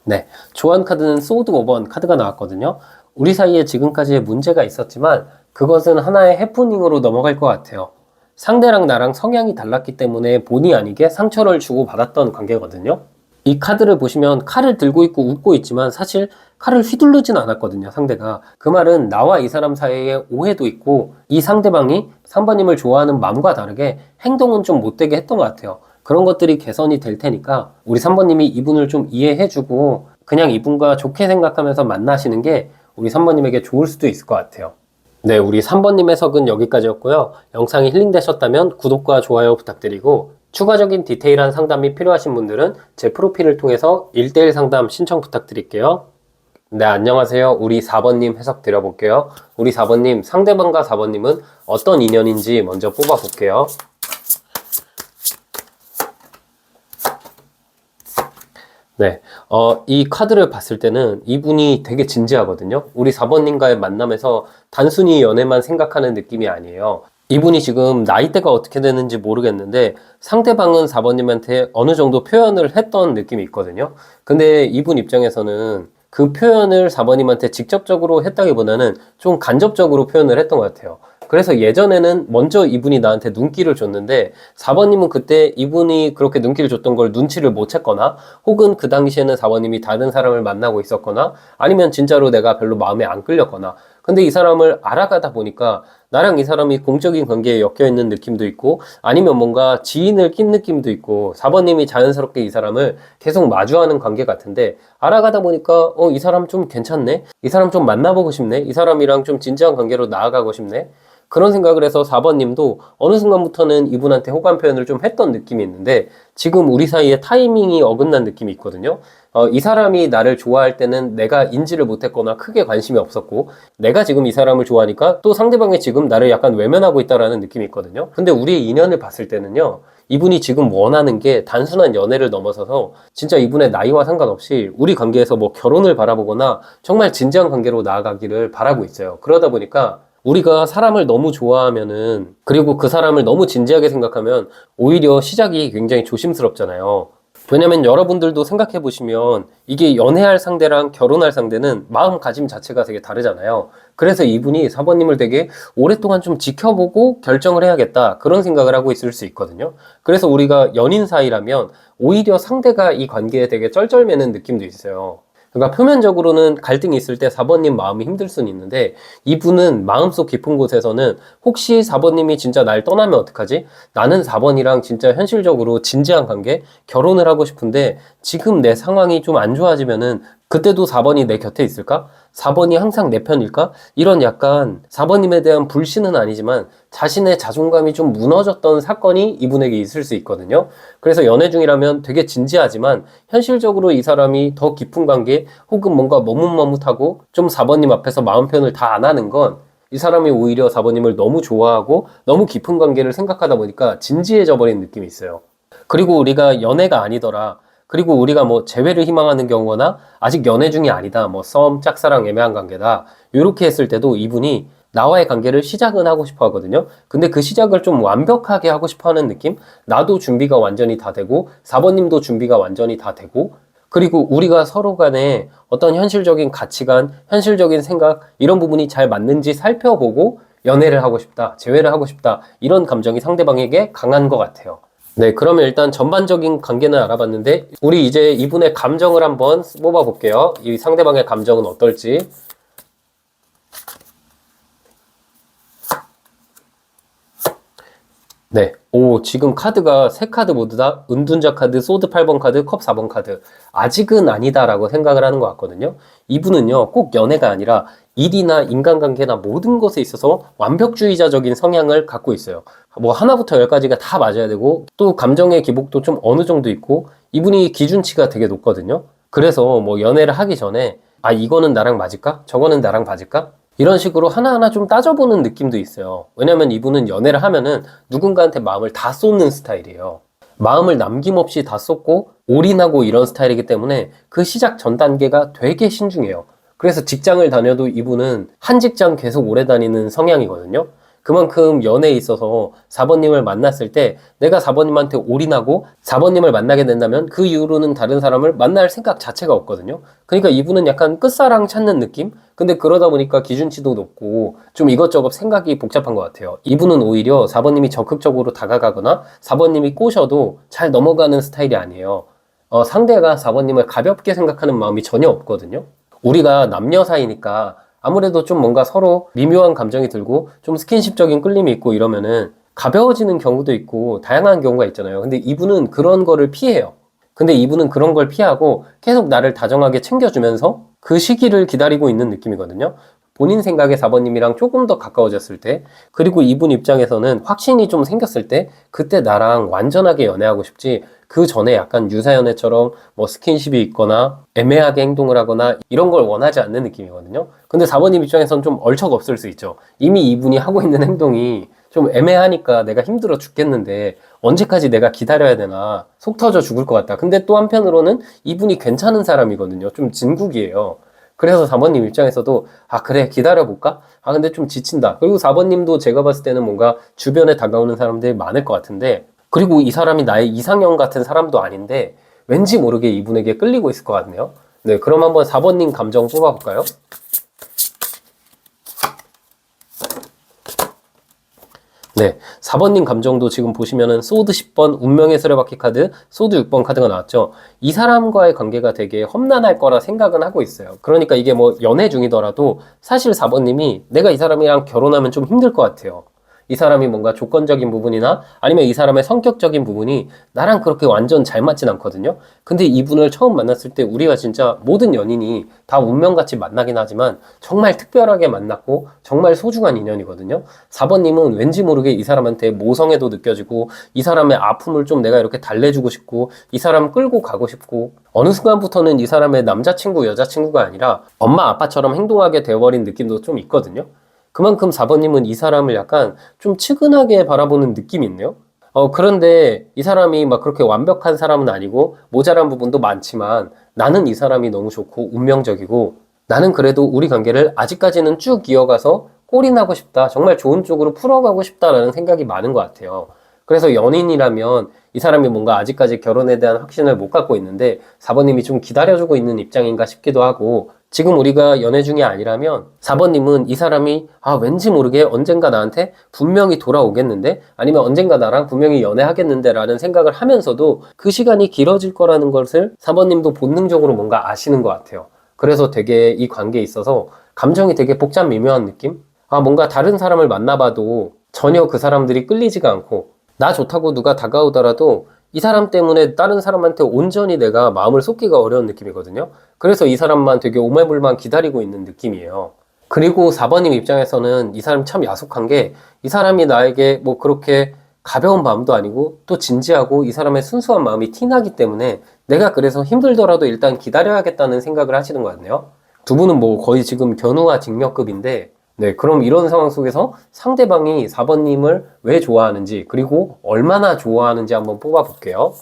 네, 조언 카드는 소드 5번 카드가 나왔거든요. 우리 사이에 지금까지의 문제가 있었지만 그것은 하나의 해프닝으로 넘어갈 것 같아요. 상대랑 나랑 성향이 달랐기 때문에 본의 아니게 상처를 주고받았던 관계거든요. 이 카드를 보시면 칼을 들고 있고 웃고 있지만 사실 칼을 휘두르진 않았거든요, 상대가. 그 말은 나와 이 사람 사이에 오해도 있고 이 상대방이 3번님을 좋아하는 마음과 다르게 행동은 좀 못되게 했던 것 같아요. 그런 것들이 개선이 될 테니까 우리 3번님이 이분을 좀 이해해주고 그냥 이분과 좋게 생각하면서 만나시는 게 우리 3번님에게 좋을 수도 있을 것 같아요. 네, 우리 3번님 해석은 여기까지였고요. 영상이 힐링되셨다면 구독과 좋아요 부탁드리고 추가적인 디테일한 상담이 필요하신 분들은 제 프로필을 통해서 1:1 상담 신청 부탁드릴게요. 네, 안녕하세요. 우리 4번님 해석 드려볼게요. 우리 4번님, 상대방과 4번님은 어떤 인연인지 먼저 뽑아볼게요. 네, 이 카드를 봤을 때는 이분이 되게 진지하거든요. 우리 4번님과의 만남에서 단순히 연애만 생각하는 느낌이 아니에요. 이분이 지금 나이대가 어떻게 되는지 모르겠는데 상대방은 4번님한테 어느 정도 표현을 했던 느낌이 있거든요. 근데 이분 입장에서는 그 표현을 4번님한테 직접적으로 했다기보다는 좀 간접적으로 표현을 했던 것 같아요. 그래서 예전에는 먼저 이분이 나한테 눈길을 줬는데 4번님은 그때 이분이 그렇게 눈길을 줬던 걸 눈치를 못 챘거나 혹은 그 당시에는 4번님이 다른 사람을 만나고 있었거나 아니면 진짜로 내가 별로 마음에 안 끌렸거나 근데 이 사람을 알아가다 보니까 나랑 이 사람이 공적인 관계에 엮여 있는 느낌도 있고 아니면 뭔가 지인을 낀 느낌도 있고 4번님이 자연스럽게 이 사람을 계속 마주하는 관계 같은데 알아가다 보니까 이 사람 좀 괜찮네? 이 사람 좀 만나보고 싶네? 이 사람이랑 좀 진지한 관계로 나아가고 싶네? 그런 생각을 해서 4번님도 어느 순간부터는 이분한테 호감 표현을 좀 했던 느낌이 있는데 지금 우리 사이에 타이밍이 어긋난 느낌이 있거든요. 이 사람이 나를 좋아할 때는 내가 인지를 못했거나 크게 관심이 없었고 내가 지금 이 사람을 좋아하니까 또 상대방이 지금 나를 약간 외면하고 있다라는 느낌이 있거든요. 근데 우리의 인연을 봤을 때는요. 이분이 지금 원하는 게 단순한 연애를 넘어서서 진짜 이분의 나이와 상관없이 우리 관계에서 뭐 결혼을 바라보거나 정말 진지한 관계로 나아가기를 바라고 있어요. 그러다 보니까 우리가 사람을 너무 좋아하면은 그리고 그 사람을 너무 진지하게 생각하면 오히려 시작이 굉장히 조심스럽잖아요. 왜냐면 여러분들도 생각해 보시면 이게 연애할 상대랑 결혼할 상대는 마음가짐 자체가 되게 다르잖아요. 그래서 이분이 4번님을 되게 오랫동안 좀 지켜보고 결정을 해야겠다 그런 생각을 하고 있을 수 있거든요. 그래서 우리가 연인 사이라면 오히려 상대가 이 관계에 되게 쩔쩔매는 느낌도 있어요. 그러니까 표면적으로는 갈등이 있을 때 4번님 마음이 힘들 수는 있는데 이분은 마음속 깊은 곳에서는 혹시 4번님이 진짜 날 떠나면 어떡하지? 나는 4번이랑 진짜 현실적으로 진지한 관계, 결혼을 하고 싶은데 지금 내 상황이 좀 안 좋아지면은 그때도 4번이 내 곁에 있을까? 4번이 항상 내 편일까? 이런 약간 4번님에 대한 불신은 아니지만 자신의 자존감이 좀 무너졌던 사건이 이분에게 있을 수 있거든요. 그래서 연애 중이라면 되게 진지하지만 현실적으로 이 사람이 더 깊은 관계 혹은 뭔가 머뭇머뭇하고 좀 4번님 앞에서 마음 표현을 다 안 하는 건 이 사람이 오히려 4번님을 너무 좋아하고 너무 깊은 관계를 생각하다 보니까 진지해져 버린 느낌이 있어요. 그리고 우리가 연애가 아니더라. 그리고 우리가 뭐 재회를 희망하는 경우나 아직 연애 중이 아니다. 뭐 썸, 짝사랑, 애매한 관계다. 이렇게 했을 때도 이분이 나와의 관계를 시작은 하고 싶어 하거든요. 근데 그 시작을 좀 완벽하게 하고 싶어 하는 느낌? 나도 준비가 완전히 다 되고 4번님도 준비가 완전히 다 되고 그리고 우리가 서로 간에 어떤 현실적인 가치관, 현실적인 생각 이런 부분이 잘 맞는지 살펴보고 연애를 하고 싶다, 재회를 하고 싶다 이런 감정이 상대방에게 강한 것 같아요. 네, 그러면 일단 전반적인 관계는 알아봤는데 우리 이제 이분의 감정을 한번 뽑아볼게요. 이 상대방의 감정은 어떨지. 네. 오, 지금 카드가 세 카드 모두 다 은둔자 카드, 소드 8번 카드, 컵 4번 카드. 아직은 아니다라고 생각을 하는 것 같거든요. 이분은요, 꼭 연애가 아니라 일이나 인간관계나 모든 것에 있어서 완벽주의자적인 성향을 갖고 있어요. 뭐 하나부터 열까지가 다 맞아야 되고, 또 감정의 기복도 좀 어느 정도 있고, 이분이 기준치가 되게 높거든요. 그래서 뭐 연애를 하기 전에, 아, 이거는 나랑 맞을까? 저거는 나랑 맞을까? 이런 식으로 하나하나 좀 따져보는 느낌도 있어요. 왜냐면 이분은 연애를 하면은 누군가한테 마음을 다 쏟는 스타일이에요. 마음을 남김없이 다 쏟고 올인하고 이런 스타일이기 때문에 그 시작 전 단계가 되게 신중해요. 그래서 직장을 다녀도 이분은 한 직장 계속 오래 다니는 성향이거든요. 그만큼 연애에 있어서 4번님을 만났을 때 내가 4번님한테 올인하고 4번님을 만나게 된다면 그 이후로는 다른 사람을 만날 생각 자체가 없거든요. 그러니까 이분은 약간 끝사랑 찾는 느낌? 근데 그러다 보니까 기준치도 높고 좀 이것저것 생각이 복잡한 것 같아요. 이분은 오히려 4번님이 적극적으로 다가가거나 4번님이 꼬셔도 잘 넘어가는 스타일이 아니에요. 상대가 4번님을 가볍게 생각하는 마음이 전혀 없거든요. 우리가 남녀 사이니까 아무래도 좀 뭔가 서로 미묘한 감정이 들고 좀 스킨십적인 끌림이 있고 이러면은 가벼워지는 경우도 있고 다양한 경우가 있잖아요. 근데 이분은 그런 거를 피해요. 근데 이분은 그런 걸 피하고 계속 나를 다정하게 챙겨주면서 그 시기를 기다리고 있는 느낌이거든요. 본인 생각에 4번님이랑 조금 더 가까워졌을 때, 그리고 이분 입장에서는 확신이 좀 생겼을 때, 그때 나랑 완전하게 연애하고 싶지, 그 전에 약간 유사연애처럼 뭐 스킨십이 있거나 애매하게 행동을 하거나 이런 걸 원하지 않는 느낌이거든요. 근데 4번님 입장에서는 좀 얼척 없을 수 있죠. 이미 이분이 하고 있는 행동이 좀 애매하니까 내가 힘들어 죽겠는데 언제까지 내가 기다려야 되나, 속 터져 죽을 것 같다. 근데 또 한편으로는 이분이 괜찮은 사람이거든요. 좀 진국이에요. 그래서 4번님 입장에서도 아 그래 기다려볼까? 아 근데 좀 지친다. 그리고 4번님도 제가 봤을 때는 뭔가 주변에 다가오는 사람들이 많을 것 같은데, 그리고 이 사람이 나의 이상형 같은 사람도 아닌데 왠지 모르게 이분에게 끌리고 있을 것 같네요. 네, 그럼 한번 4번님 감정 뽑아볼까요? 네, 4번님 감정도 지금 보시면은 소드 10번, 운명의 수레바퀴 카드, 소드 6번 카드가 나왔죠. 이 사람과의 관계가 되게 험난할 거라 생각은 하고 있어요. 그러니까 이게 뭐 연애 중이더라도 사실 4번님이 내가 이 사람이랑 결혼하면 좀 힘들 것 같아요. 이 사람이 뭔가 조건적인 부분이나 아니면 이 사람의 성격적인 부분이 나랑 그렇게 완전 잘 맞진 않거든요. 근데 이분을 처음 만났을 때 우리가 진짜 모든 연인이 다 운명같이 만나긴 하지만 정말 특별하게 만났고 정말 소중한 인연이거든요. 4번님은 왠지 모르게 이 사람한테 모성애도 느껴지고 이 사람의 아픔을 좀 내가 이렇게 달래주고 싶고 이 사람 끌고 가고 싶고 어느 순간부터는 이 사람의 남자친구, 여자친구가 아니라 엄마, 아빠처럼 행동하게 되어버린 느낌도 좀 있거든요. 그만큼 4번님은 이 사람을 약간 좀 측은하게 바라보는 느낌이 있네요. 그런데 이 사람이 막 그렇게 완벽한 사람은 아니고 모자란 부분도 많지만 나는 이 사람이 너무 좋고 운명적이고 나는 그래도 우리 관계를 아직까지는 쭉 이어가서 골인하고 싶다. 정말 좋은 쪽으로 풀어가고 싶다라는 생각이 많은 것 같아요. 그래서 연인이라면 이 사람이 뭔가 아직까지 결혼에 대한 확신을 못 갖고 있는데 4번님이 좀 기다려주고 있는 입장인가 싶기도 하고, 지금 우리가 연애 중이 아니라면 4번님은 이 사람이 왠지 모르게 언젠가 나한테 분명히 돌아오겠는데 아니면 언젠가 나랑 분명히 연애하겠는데 라는 생각을 하면서도 그 시간이 길어질 거라는 것을 4번님도 본능적으로 뭔가 아시는 것 같아요. 그래서 되게 이 관계에 있어서 감정이 되게 복잡 미묘한 느낌? 뭔가 다른 사람을 만나봐도 전혀 그 사람들이 끌리지가 않고 나 좋다고 누가 다가오더라도 이 사람 때문에 다른 사람한테 온전히 내가 마음을 쏟기가 어려운 느낌이거든요. 그래서 이 사람만 되게 오매불만 기다리고 있는 느낌이에요. 그리고 4번님 입장에서는 이 사람 참 야속한 게 이 사람이 나에게 뭐 그렇게 가벼운 마음도 아니고 또 진지하고 이 사람의 순수한 마음이 티나기 때문에 내가 그래서 힘들더라도 일단 기다려야겠다는 생각을 하시는 것 같네요. 두 분은 뭐 거의 지금 견우와 직녀급인데, 네, 그럼 이런 상황 속에서 상대방이 4번님을 왜 좋아하는지, 그리고 얼마나 좋아하는지 한번 뽑아볼게요.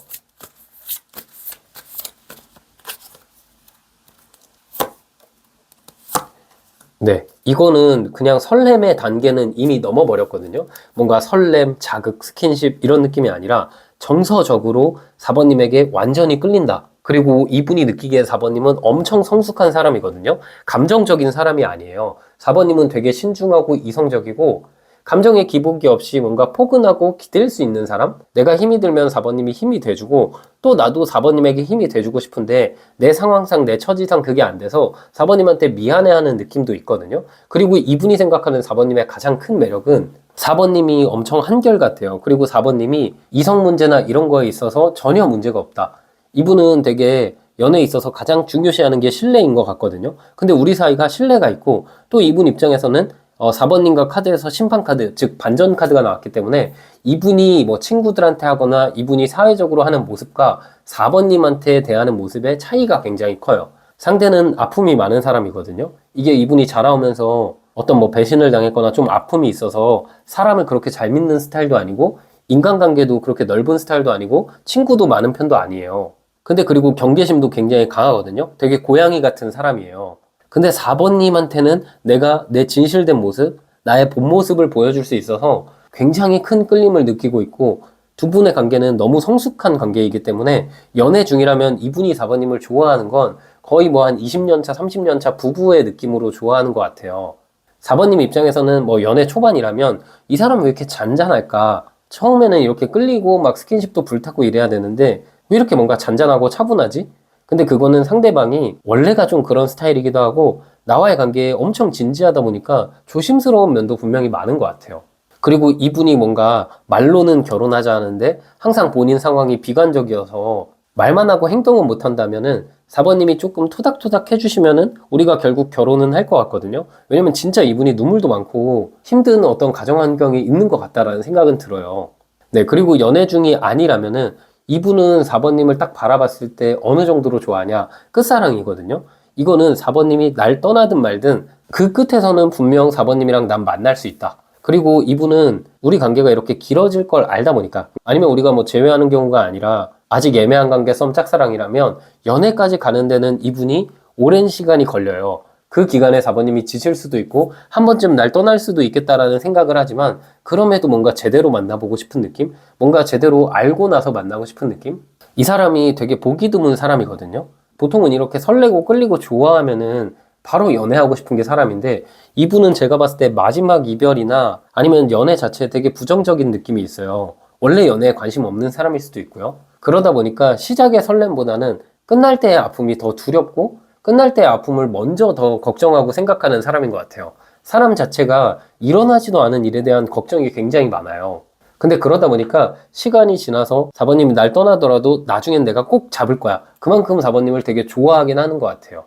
네, 이거는 그냥 설렘의 단계는 이미 넘어버렸거든요. 뭔가 설렘, 자극, 스킨십 이런 느낌이 아니라 정서적으로 4번님에게 완전히 끌린다. 그리고 이분이 느끼기에 4번님은 엄청 성숙한 사람이거든요. 감정적인 사람이 아니에요. 4번님은 되게 신중하고 이성적이고 감정의 기복이 없이 뭔가 포근하고 기댈 수 있는 사람? 내가 힘이 들면 4번님이 힘이 돼주고 또 나도 4번님에게 힘이 돼주고 싶은데 내 상황상 내 처지상 그게 안 돼서 4번님한테 미안해하는 느낌도 있거든요. 그리고 이분이 생각하는 4번님의 가장 큰 매력은 4번님이 엄청 한결같아요. 그리고 4번님이 이성 문제나 이런 거에 있어서 전혀 문제가 없다. 이분은 되게 연애에 있어서 가장 중요시하는 게 신뢰인 것 같거든요. 근데 우리 사이가 신뢰가 있고 또 이분 입장에서는 4번님과 카드에서 심판카드, 즉 반전 카드가 나왔기 때문에 이분이 뭐 친구들한테 하거나 이분이 사회적으로 하는 모습과 4번님한테 대하는 모습의 차이가 굉장히 커요. 상대는 아픔이 많은 사람이거든요. 이게 이분이 자라오면서 어떤 뭐 배신을 당했거나 좀 아픔이 있어서 사람을 그렇게 잘 믿는 스타일도 아니고 인간관계도 그렇게 넓은 스타일도 아니고 친구도 많은 편도 아니에요. 근데 그리고 경계심도 굉장히 강하거든요. 되게 고양이 같은 사람이에요. 근데 4번님한테는 내가 내 진실된 모습, 나의 본 모습을 보여줄 수 있어서 굉장히 큰 끌림을 느끼고 있고 두 분의 관계는 너무 성숙한 관계이기 때문에 연애 중이라면 이분이 4번님을 좋아하는 건 거의 뭐 한 20년 차, 30년 차 부부의 느낌으로 좋아하는 것 같아요. 4번님 입장에서는 뭐 연애 초반이라면 이 사람 왜 이렇게 잔잔할까? 처음에는 이렇게 끌리고 막 스킨십도 불타고 이래야 되는데 왜 이렇게 뭔가 잔잔하고 차분하지? 근데 그거는 상대방이 원래가 좀 그런 스타일이기도 하고 나와의 관계에 엄청 진지하다 보니까 조심스러운 면도 분명히 많은 것 같아요. 그리고 이분이 뭔가 말로는 결혼하자 하는데 항상 본인 상황이 비관적이어서 말만 하고 행동은 못 한다면은 4번님이 조금 토닥토닥 해주시면은 우리가 결국 결혼은 할 것 같거든요. 왜냐면 진짜 이분이 눈물도 많고 힘든 어떤 가정 환경이 있는 것 같다라는 생각은 들어요. 네, 그리고 연애 중이 아니라면은 이분은 4번님을 딱 바라봤을 때 어느 정도로 좋아하냐? 끝사랑이거든요. 이거는 4번님이 날 떠나든 말든 그 끝에서는 분명 4번님이랑 난 만날 수 있다. 그리고 이분은 우리 관계가 이렇게 길어질 걸 알다 보니까 아니면 우리가 뭐 제외하는 경우가 아니라 아직 애매한 관계 썸 짝사랑이라면 연애까지 가는 데는 이분이 오랜 시간이 걸려요. 그 기간에 4번님이 지칠 수도 있고 한 번쯤 날 떠날 수도 있겠다라는 생각을 하지만 그럼에도 뭔가 제대로 만나보고 싶은 느낌? 뭔가 제대로 알고 나서 만나고 싶은 느낌? 이 사람이 되게 보기 드문 사람이거든요. 보통은 이렇게 설레고 끌리고 좋아하면은 바로 연애하고 싶은 게 사람인데 이분은 제가 봤을 때 마지막 이별이나 아니면 연애 자체에 되게 부정적인 느낌이 있어요. 원래 연애에 관심 없는 사람일 수도 있고요. 그러다 보니까 시작의 설렘보다는 끝날 때의 아픔이 더 두렵고 끝날 때의 아픔을 먼저 더 걱정하고 생각하는 사람인 것 같아요. 사람 자체가 일어나지도 않은 일에 대한 걱정이 굉장히 많아요. 근데 그러다 보니까 시간이 지나서 4번님이 날 떠나더라도 나중엔 내가 꼭 잡을 거야. 그만큼 4번님을 되게 좋아하긴 하는 것 같아요.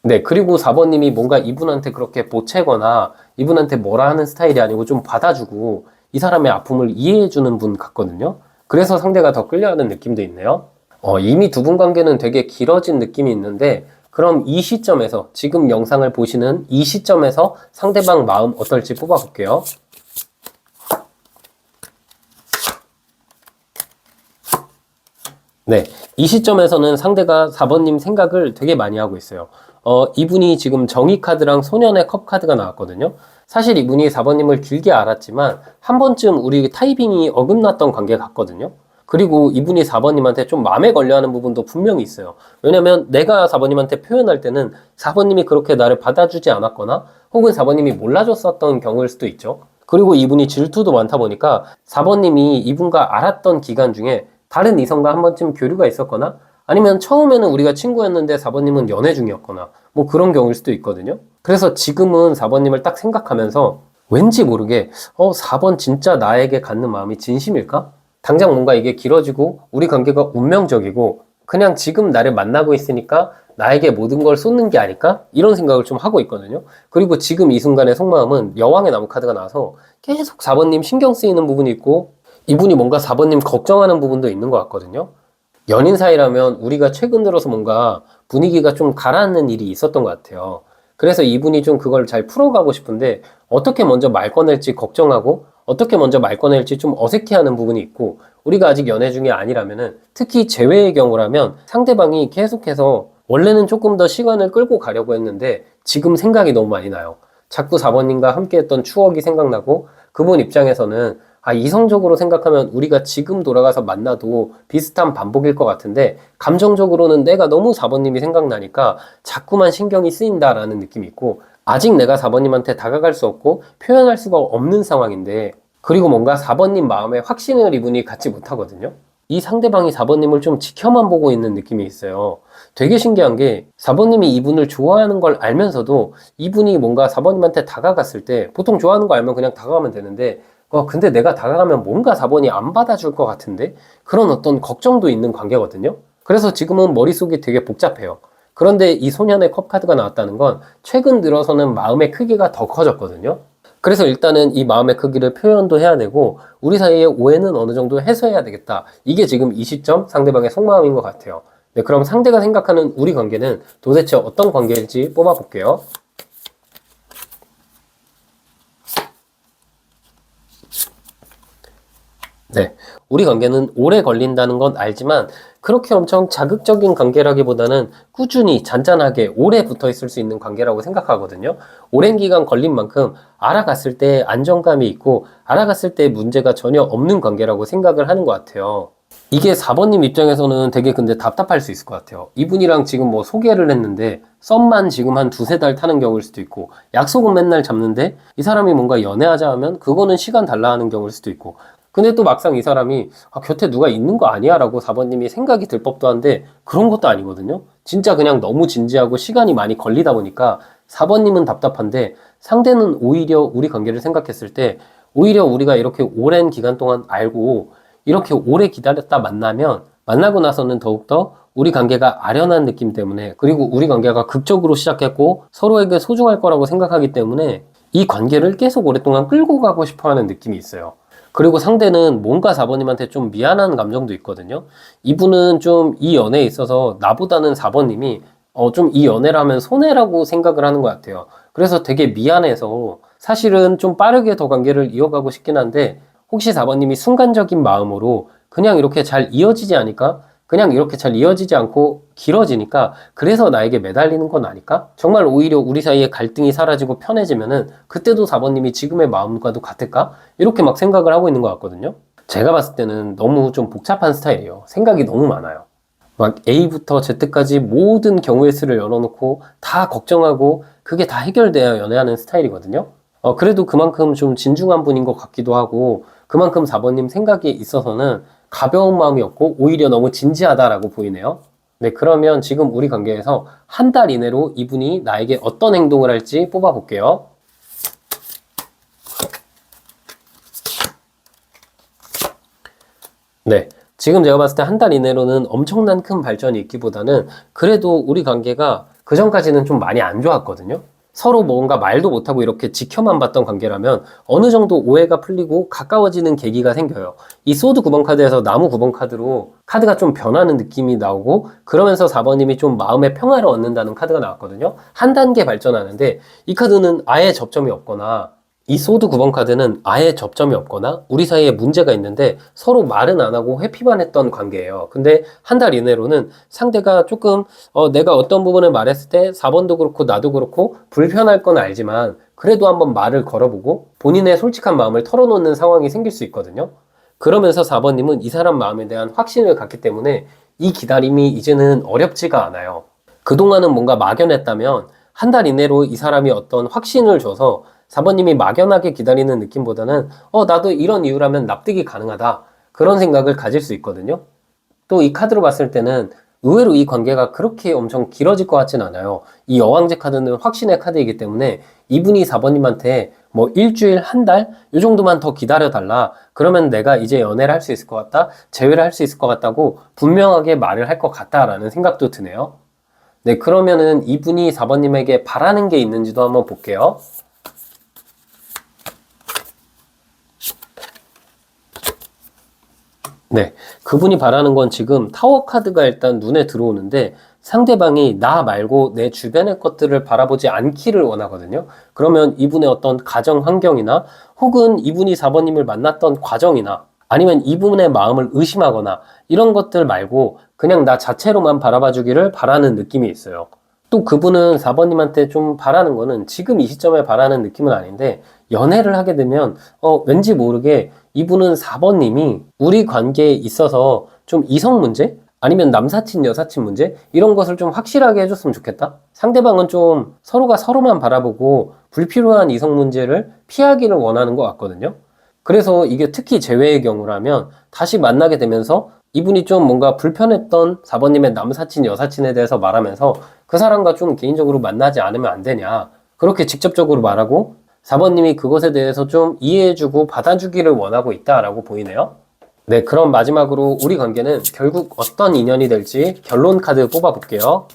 네, 그리고 4번님이 뭔가 이분한테 그렇게 보채거나 이분한테 뭐라 하는 스타일이 아니고 좀 받아주고 이 사람의 아픔을 이해해주는 분 같거든요. 그래서 상대가 더 끌려하는 느낌도 있네요. 이미 두 분 관계는 되게 길어진 느낌이 있는데 그럼 이 시점에서 지금 영상을 보시는 이 시점에서 상대방 마음 어떨지 뽑아볼게요. 네, 이 시점에서는 상대가 4번님 생각을 되게 많이 하고 있어요. 이분이 지금 정의 카드랑 소년의 컵 카드가 나왔거든요. 사실 이분이 4번님을 길게 알았지만 한 번쯤 우리 타이밍이 어긋났던 관계 같거든요. 그리고 이분이 4번님한테 좀 마음에 걸려하는 부분도 분명히 있어요. 왜냐면 내가 4번님한테 표현할 때는 4번님이 그렇게 나를 받아주지 않았거나 혹은 4번님이 몰라줬었던 경우일 수도 있죠. 그리고 이분이 질투도 많다 보니까 4번님이 이분과 알았던 기간 중에 다른 이성과 한 번쯤 교류가 있었거나 아니면 처음에는 우리가 친구였는데 4번님은 연애 중이었거나 뭐 그런 경우일 수도 있거든요. 그래서 지금은 4번님을 딱 생각하면서 왠지 모르게 4번 진짜 나에게 갖는 마음이 진심일까? 당장 뭔가 이게 길어지고 우리 관계가 운명적이고 그냥 지금 나를 만나고 있으니까 나에게 모든 걸 쏟는 게 아닐까? 이런 생각을 좀 하고 있거든요. 그리고 지금 이 순간의 속마음은 여왕의 나무 카드가 나와서 계속 4번님 신경 쓰이는 부분이 있고 이분이 뭔가 4번님 걱정하는 부분도 있는 것 같거든요. 연인 사이라면 우리가 최근 들어서 뭔가 분위기가 좀 가라앉는 일이 있었던 것 같아요. 그래서 이분이 좀 그걸 잘 풀어가고 싶은데 어떻게 먼저 말 꺼낼지 걱정하고 어떻게 먼저 말 꺼낼지 좀 어색해하는 부분이 있고 우리가 아직 연애 중이 아니라면은 특히 재회의 경우라면 상대방이 계속해서 원래는 조금 더 시간을 끌고 가려고 했는데 지금 생각이 너무 많이 나요. 자꾸 4번님과 함께 했던 추억이 생각나고 그분 입장에서는 이성적으로 생각하면 우리가 지금 돌아가서 만나도 비슷한 반복일 것 같은데 감정적으로는 내가 너무 4번님이 생각나니까 자꾸만 신경이 쓰인다라는 느낌이 있고 아직 내가 4번님한테 다가갈 수 없고 표현할 수가 없는 상황인데 그리고 뭔가 4번님 마음에 확신을 이분이 갖지 못하거든요. 이 상대방이 4번님을 좀 지켜만 보고 있는 느낌이 있어요. 되게 신기한 게 4번님이 이분을 좋아하는 걸 알면서도 이분이 뭔가 4번님한테 다가갔을 때 보통 좋아하는 거 알면 그냥 다가가면 되는데 근데 내가 다가가면 뭔가 4번이 안 받아줄 것 같은데? 그런 어떤 걱정도 있는 관계거든요. 그래서 지금은 머릿속이 되게 복잡해요. 그런데 이 소년의 컵 카드가 나왔다는 건 최근 들어서는 마음의 크기가 더 커졌거든요. 그래서 일단은 이 마음의 크기를 표현도 해야 되고 우리 사이의 오해는 어느 정도 해소해야 되겠다. 이게 지금 이 시점 상대방의 속마음인 것 같아요. 네, 그럼 상대가 생각하는 우리 관계는 도대체 어떤 관계일지 뽑아볼게요. 네, 우리 관계는 오래 걸린다는 건 알지만 그렇게 엄청 자극적인 관계라기보다는 꾸준히 잔잔하게 오래 붙어 있을 수 있는 관계라고 생각하거든요. 오랜 기간 걸린 만큼 알아갔을 때 안정감이 있고 알아갔을 때 문제가 전혀 없는 관계라고 생각을 하는 것 같아요. 이게 4번님 입장에서는 되게 근데 답답할 수 있을 것 같아요. 이분이랑 지금 뭐 소개를 했는데 썸만 지금 한 두세 달 타는 경우일 수도 있고 약속은 맨날 잡는데 이 사람이 뭔가 연애하자 하면 그거는 시간 달라 하는 경우일 수도 있고 근데 또 막상 이 사람이 곁에 누가 있는 거 아니야? 라고 4번님이 생각이 들 법도 한데 그런 것도 아니거든요. 진짜 그냥 너무 진지하고 시간이 많이 걸리다 보니까 4번님은 답답한데 상대는 오히려 우리 관계를 생각했을 때 오히려 우리가 이렇게 오랜 기간 동안 알고 이렇게 오래 기다렸다 만나고 나서는 더욱더 우리 관계가 아련한 느낌 때문에 그리고 우리 관계가 극적으로 시작했고 서로에게 소중할 거라고 생각하기 때문에 이 관계를 계속 오랫동안 끌고 가고 싶어 하는 느낌이 있어요. 그리고 상대는 뭔가 4번님한테 좀 미안한 감정도 있거든요. 이분은 좀 이 연애에 있어서 나보다는 4번님이 좀 이 연애를 하면 손해라고 생각을 하는 것 같아요. 그래서 되게 미안해서 사실은 좀 빠르게 더 관계를 이어가고 싶긴 한데 혹시 4번님이 순간적인 마음으로 그냥 이렇게 잘 이어지지 않을까? 그냥 이렇게 잘 이어지지 않고 길어지니까 그래서 나에게 매달리는 건 아닐까? 정말 오히려 우리 사이에 갈등이 사라지고 편해지면은 그때도 4번님이 지금의 마음과도 같을까? 이렇게 막 생각을 하고 있는 것 같거든요. 제가 봤을 때는 너무 좀 복잡한 스타일이에요. 생각이 너무 많아요. 막 A부터 Z까지 모든 경우의 수를 열어놓고 다 걱정하고 그게 다 해결돼야 연애하는 스타일이거든요. 그래도 그만큼 좀 진중한 분인 것 같기도 하고 그만큼 4번님 생각에 있어서는 가벼운 마음이었고 오히려 너무 진지하다라고 보이네요. 네, 그러면 지금 우리 관계에서 한 달 이내로 이분이 나에게 어떤 행동을 할지 뽑아볼게요. 네, 지금 제가 봤을 때 한 달 이내로는 엄청난 큰 발전이 있기보다는 그래도 우리 관계가 그 전까지는 좀 많이 안 좋았거든요. 서로 뭔가 말도 못하고 이렇게 지켜만 봤던 관계라면 어느 정도 오해가 풀리고 가까워지는 계기가 생겨요. 이 소드 9번 카드에서 나무 9번 카드로 카드가 좀 변하는 느낌이 나오고 그러면서 4번님이 좀 마음의 평화를 얻는다는 카드가 나왔거든요. 한 단계 발전하는데 이 카드는 아예 접점이 없거나 이 소드 9번 카드는 아예 접점이 없거나 우리 사이에 문제가 있는데 서로 말은 안 하고 회피만 했던 관계예요. 근데 한 달 이내로는 상대가 조금 내가 어떤 부분을 말했을 때 4번도 그렇고 나도 그렇고 불편할 건 알지만 그래도 한번 말을 걸어보고 본인의 솔직한 마음을 털어놓는 상황이 생길 수 있거든요. 그러면서 4번님은 이 사람 마음에 대한 확신을 갖기 때문에 이 기다림이 이제는 어렵지가 않아요. 그동안은 뭔가 막연했다면 한 달 이내로 이 사람이 어떤 확신을 줘서 4번님이 막연하게 기다리는 느낌보다는 나도 이런 이유라면 납득이 가능하다. 그런 생각을 가질 수 있거든요. 또 이 카드로 봤을 때는 의외로 이 관계가 그렇게 엄청 길어질 것 같진 않아요. 이 여왕제 카드는 확신의 카드이기 때문에 이분이 4번님한테 뭐 일주일, 한 달? 이 정도만 더 기다려달라. 그러면 내가 이제 연애를 할 수 있을 것 같다? 재회를 할 수 있을 것 같다고 분명하게 말을 할 것 같다라는 생각도 드네요. 네, 그러면은 이분이 4번님에게 바라는 게 있는지도 한번 볼게요. 네, 그분이 바라는 건 지금 타워 카드가 일단 눈에 들어오는데 상대방이 나 말고 내 주변의 것들을 바라보지 않기를 원하거든요. 그러면 이분의 어떤 가정 환경이나 혹은 이분이 4번님을 만났던 과정이나 아니면 이분의 마음을 의심하거나 이런 것들 말고 그냥 나 자체로만 바라봐 주기를 바라는 느낌이 있어요. 또 그분은 4번님한테 좀 바라는 거는 지금 이 시점에 바라는 느낌은 아닌데 연애를 하게 되면 왠지 모르게 이분은 4번님이 우리 관계에 있어서 좀 이성 문제? 아니면 남사친, 여사친 문제? 이런 것을 좀 확실하게 해줬으면 좋겠다? 상대방은 좀 서로가 서로만 바라보고 불필요한 이성 문제를 피하기를 원하는 것 같거든요. 그래서 이게 특히 재회의 경우라면 다시 만나게 되면서 이분이 좀 뭔가 불편했던 4번님의 남사친, 여사친에 대해서 말하면서 그 사람과 좀 개인적으로 만나지 않으면 안 되냐. 그렇게 직접적으로 말하고 4번님이 그것에 대해서 좀 이해해주고 받아주기를 원하고 있다라고 보이네요. 네, 그럼 마지막으로 우리 관계는 결국 어떤 인연이 될지 결론 카드 뽑아볼게요.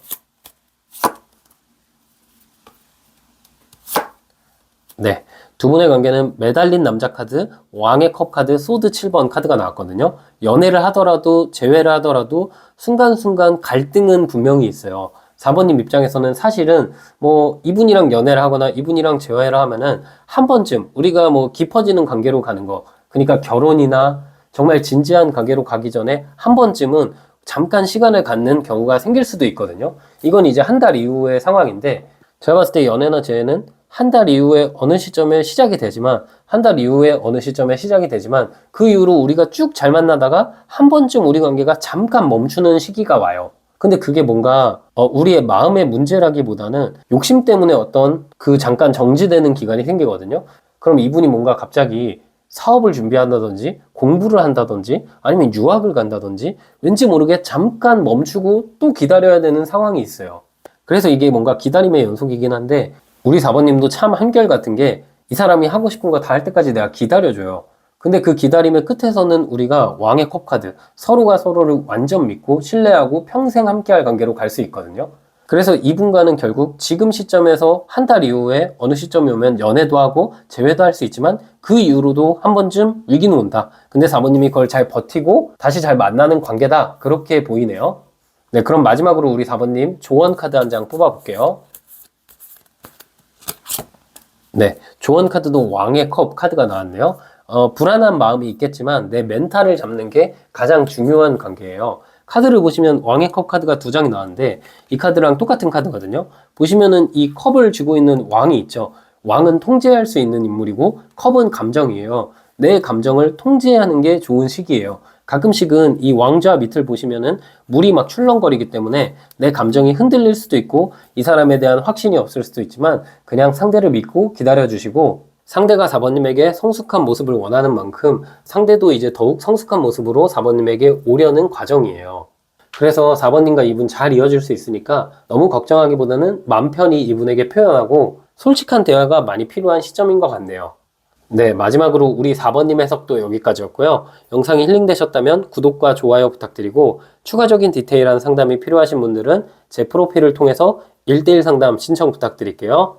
네, 두 분의 관계는 매달린 남자 카드, 왕의 컵 카드, 소드 7번 카드가 나왔거든요. 연애를 하더라도 재회를 하더라도 순간순간 갈등은 분명히 있어요. 4번님 입장에서는 사실은 뭐 이분이랑 연애를 하거나 이분이랑 재회를 하면은 한 번쯤 우리가 뭐 깊어지는 관계로 가는 거, 그러니까 결혼이나 정말 진지한 관계로 가기 전에 한 번쯤은 잠깐 시간을 갖는 경우가 생길 수도 있거든요. 이건 이제 한 달 이후의 상황인데, 제가 봤을 때 연애나 재회는 한 달 이후에 어느 시점에 시작이 되지만, 한 달 이후에 어느 시점에 시작이 되지만, 그 이후로 우리가 쭉 잘 만나다가 한 번쯤 우리 관계가 잠깐 멈추는 시기가 와요. 근데 그게 뭔가 우리의 마음의 문제라기보다는 욕심 때문에 어떤 그 잠깐 정지되는 기간이 생기거든요. 그럼 이분이 뭔가 갑자기 사업을 준비한다든지 공부를 한다든지 아니면 유학을 간다든지 왠지 모르게 잠깐 멈추고 또 기다려야 되는 상황이 있어요. 그래서 이게 뭔가 기다림의 연속이긴 한데, 우리 4번님도 참 한결같은 게, 이 사람이 하고 싶은 거 다 할 때까지 내가 기다려줘요. 근데 그 기다림의 끝에서는 우리가 왕의 컵 카드, 서로가 서로를 완전 믿고 신뢰하고 평생 함께할 관계로 갈 수 있거든요. 그래서 이분과는 결국 지금 시점에서 한 달 이후에 어느 시점이 오면 연애도 하고 재회도 할 수 있지만, 그 이후로도 한 번쯤 위기는 온다. 근데 4번님이 그걸 잘 버티고 다시 잘 만나는 관계다, 그렇게 보이네요. 네, 그럼 마지막으로 우리 4번님 조언 카드 한 장 뽑아볼게요. 네, 조언 카드도 왕의 컵 카드가 나왔네요. 불안한 마음이 있겠지만 내 멘탈을 잡는 게 가장 중요한 관계예요. 카드를 보시면 왕의 컵 카드가 두 장이 나왔는데, 이 카드랑 똑같은 카드거든요. 보시면은 이 컵을 쥐고 있는 왕이 있죠. 왕은 통제할 수 있는 인물이고, 컵은 감정이에요. 내 감정을 통제하는 게 좋은 시기예요. 가끔씩은 이 왕좌 밑을 보시면은 물이 막 출렁거리기 때문에 내 감정이 흔들릴 수도 있고, 이 사람에 대한 확신이 없을 수도 있지만 그냥 상대를 믿고 기다려주시고, 상대가 4번님에게 성숙한 모습을 원하는 만큼 상대도 이제 더욱 성숙한 모습으로 4번님에게 오려는 과정이에요. 그래서 4번님과 이분 잘 이어질 수 있으니까 너무 걱정하기보다는 맘 편히 이분에게 표현하고 솔직한 대화가 많이 필요한 시점인 것 같네요. 네, 마지막으로 우리 4번님 해석도 여기까지였고요. 영상이 힐링되셨다면 구독과 좋아요 부탁드리고, 추가적인 디테일한 상담이 필요하신 분들은 제 프로필을 통해서 1대1 상담 신청 부탁드릴게요.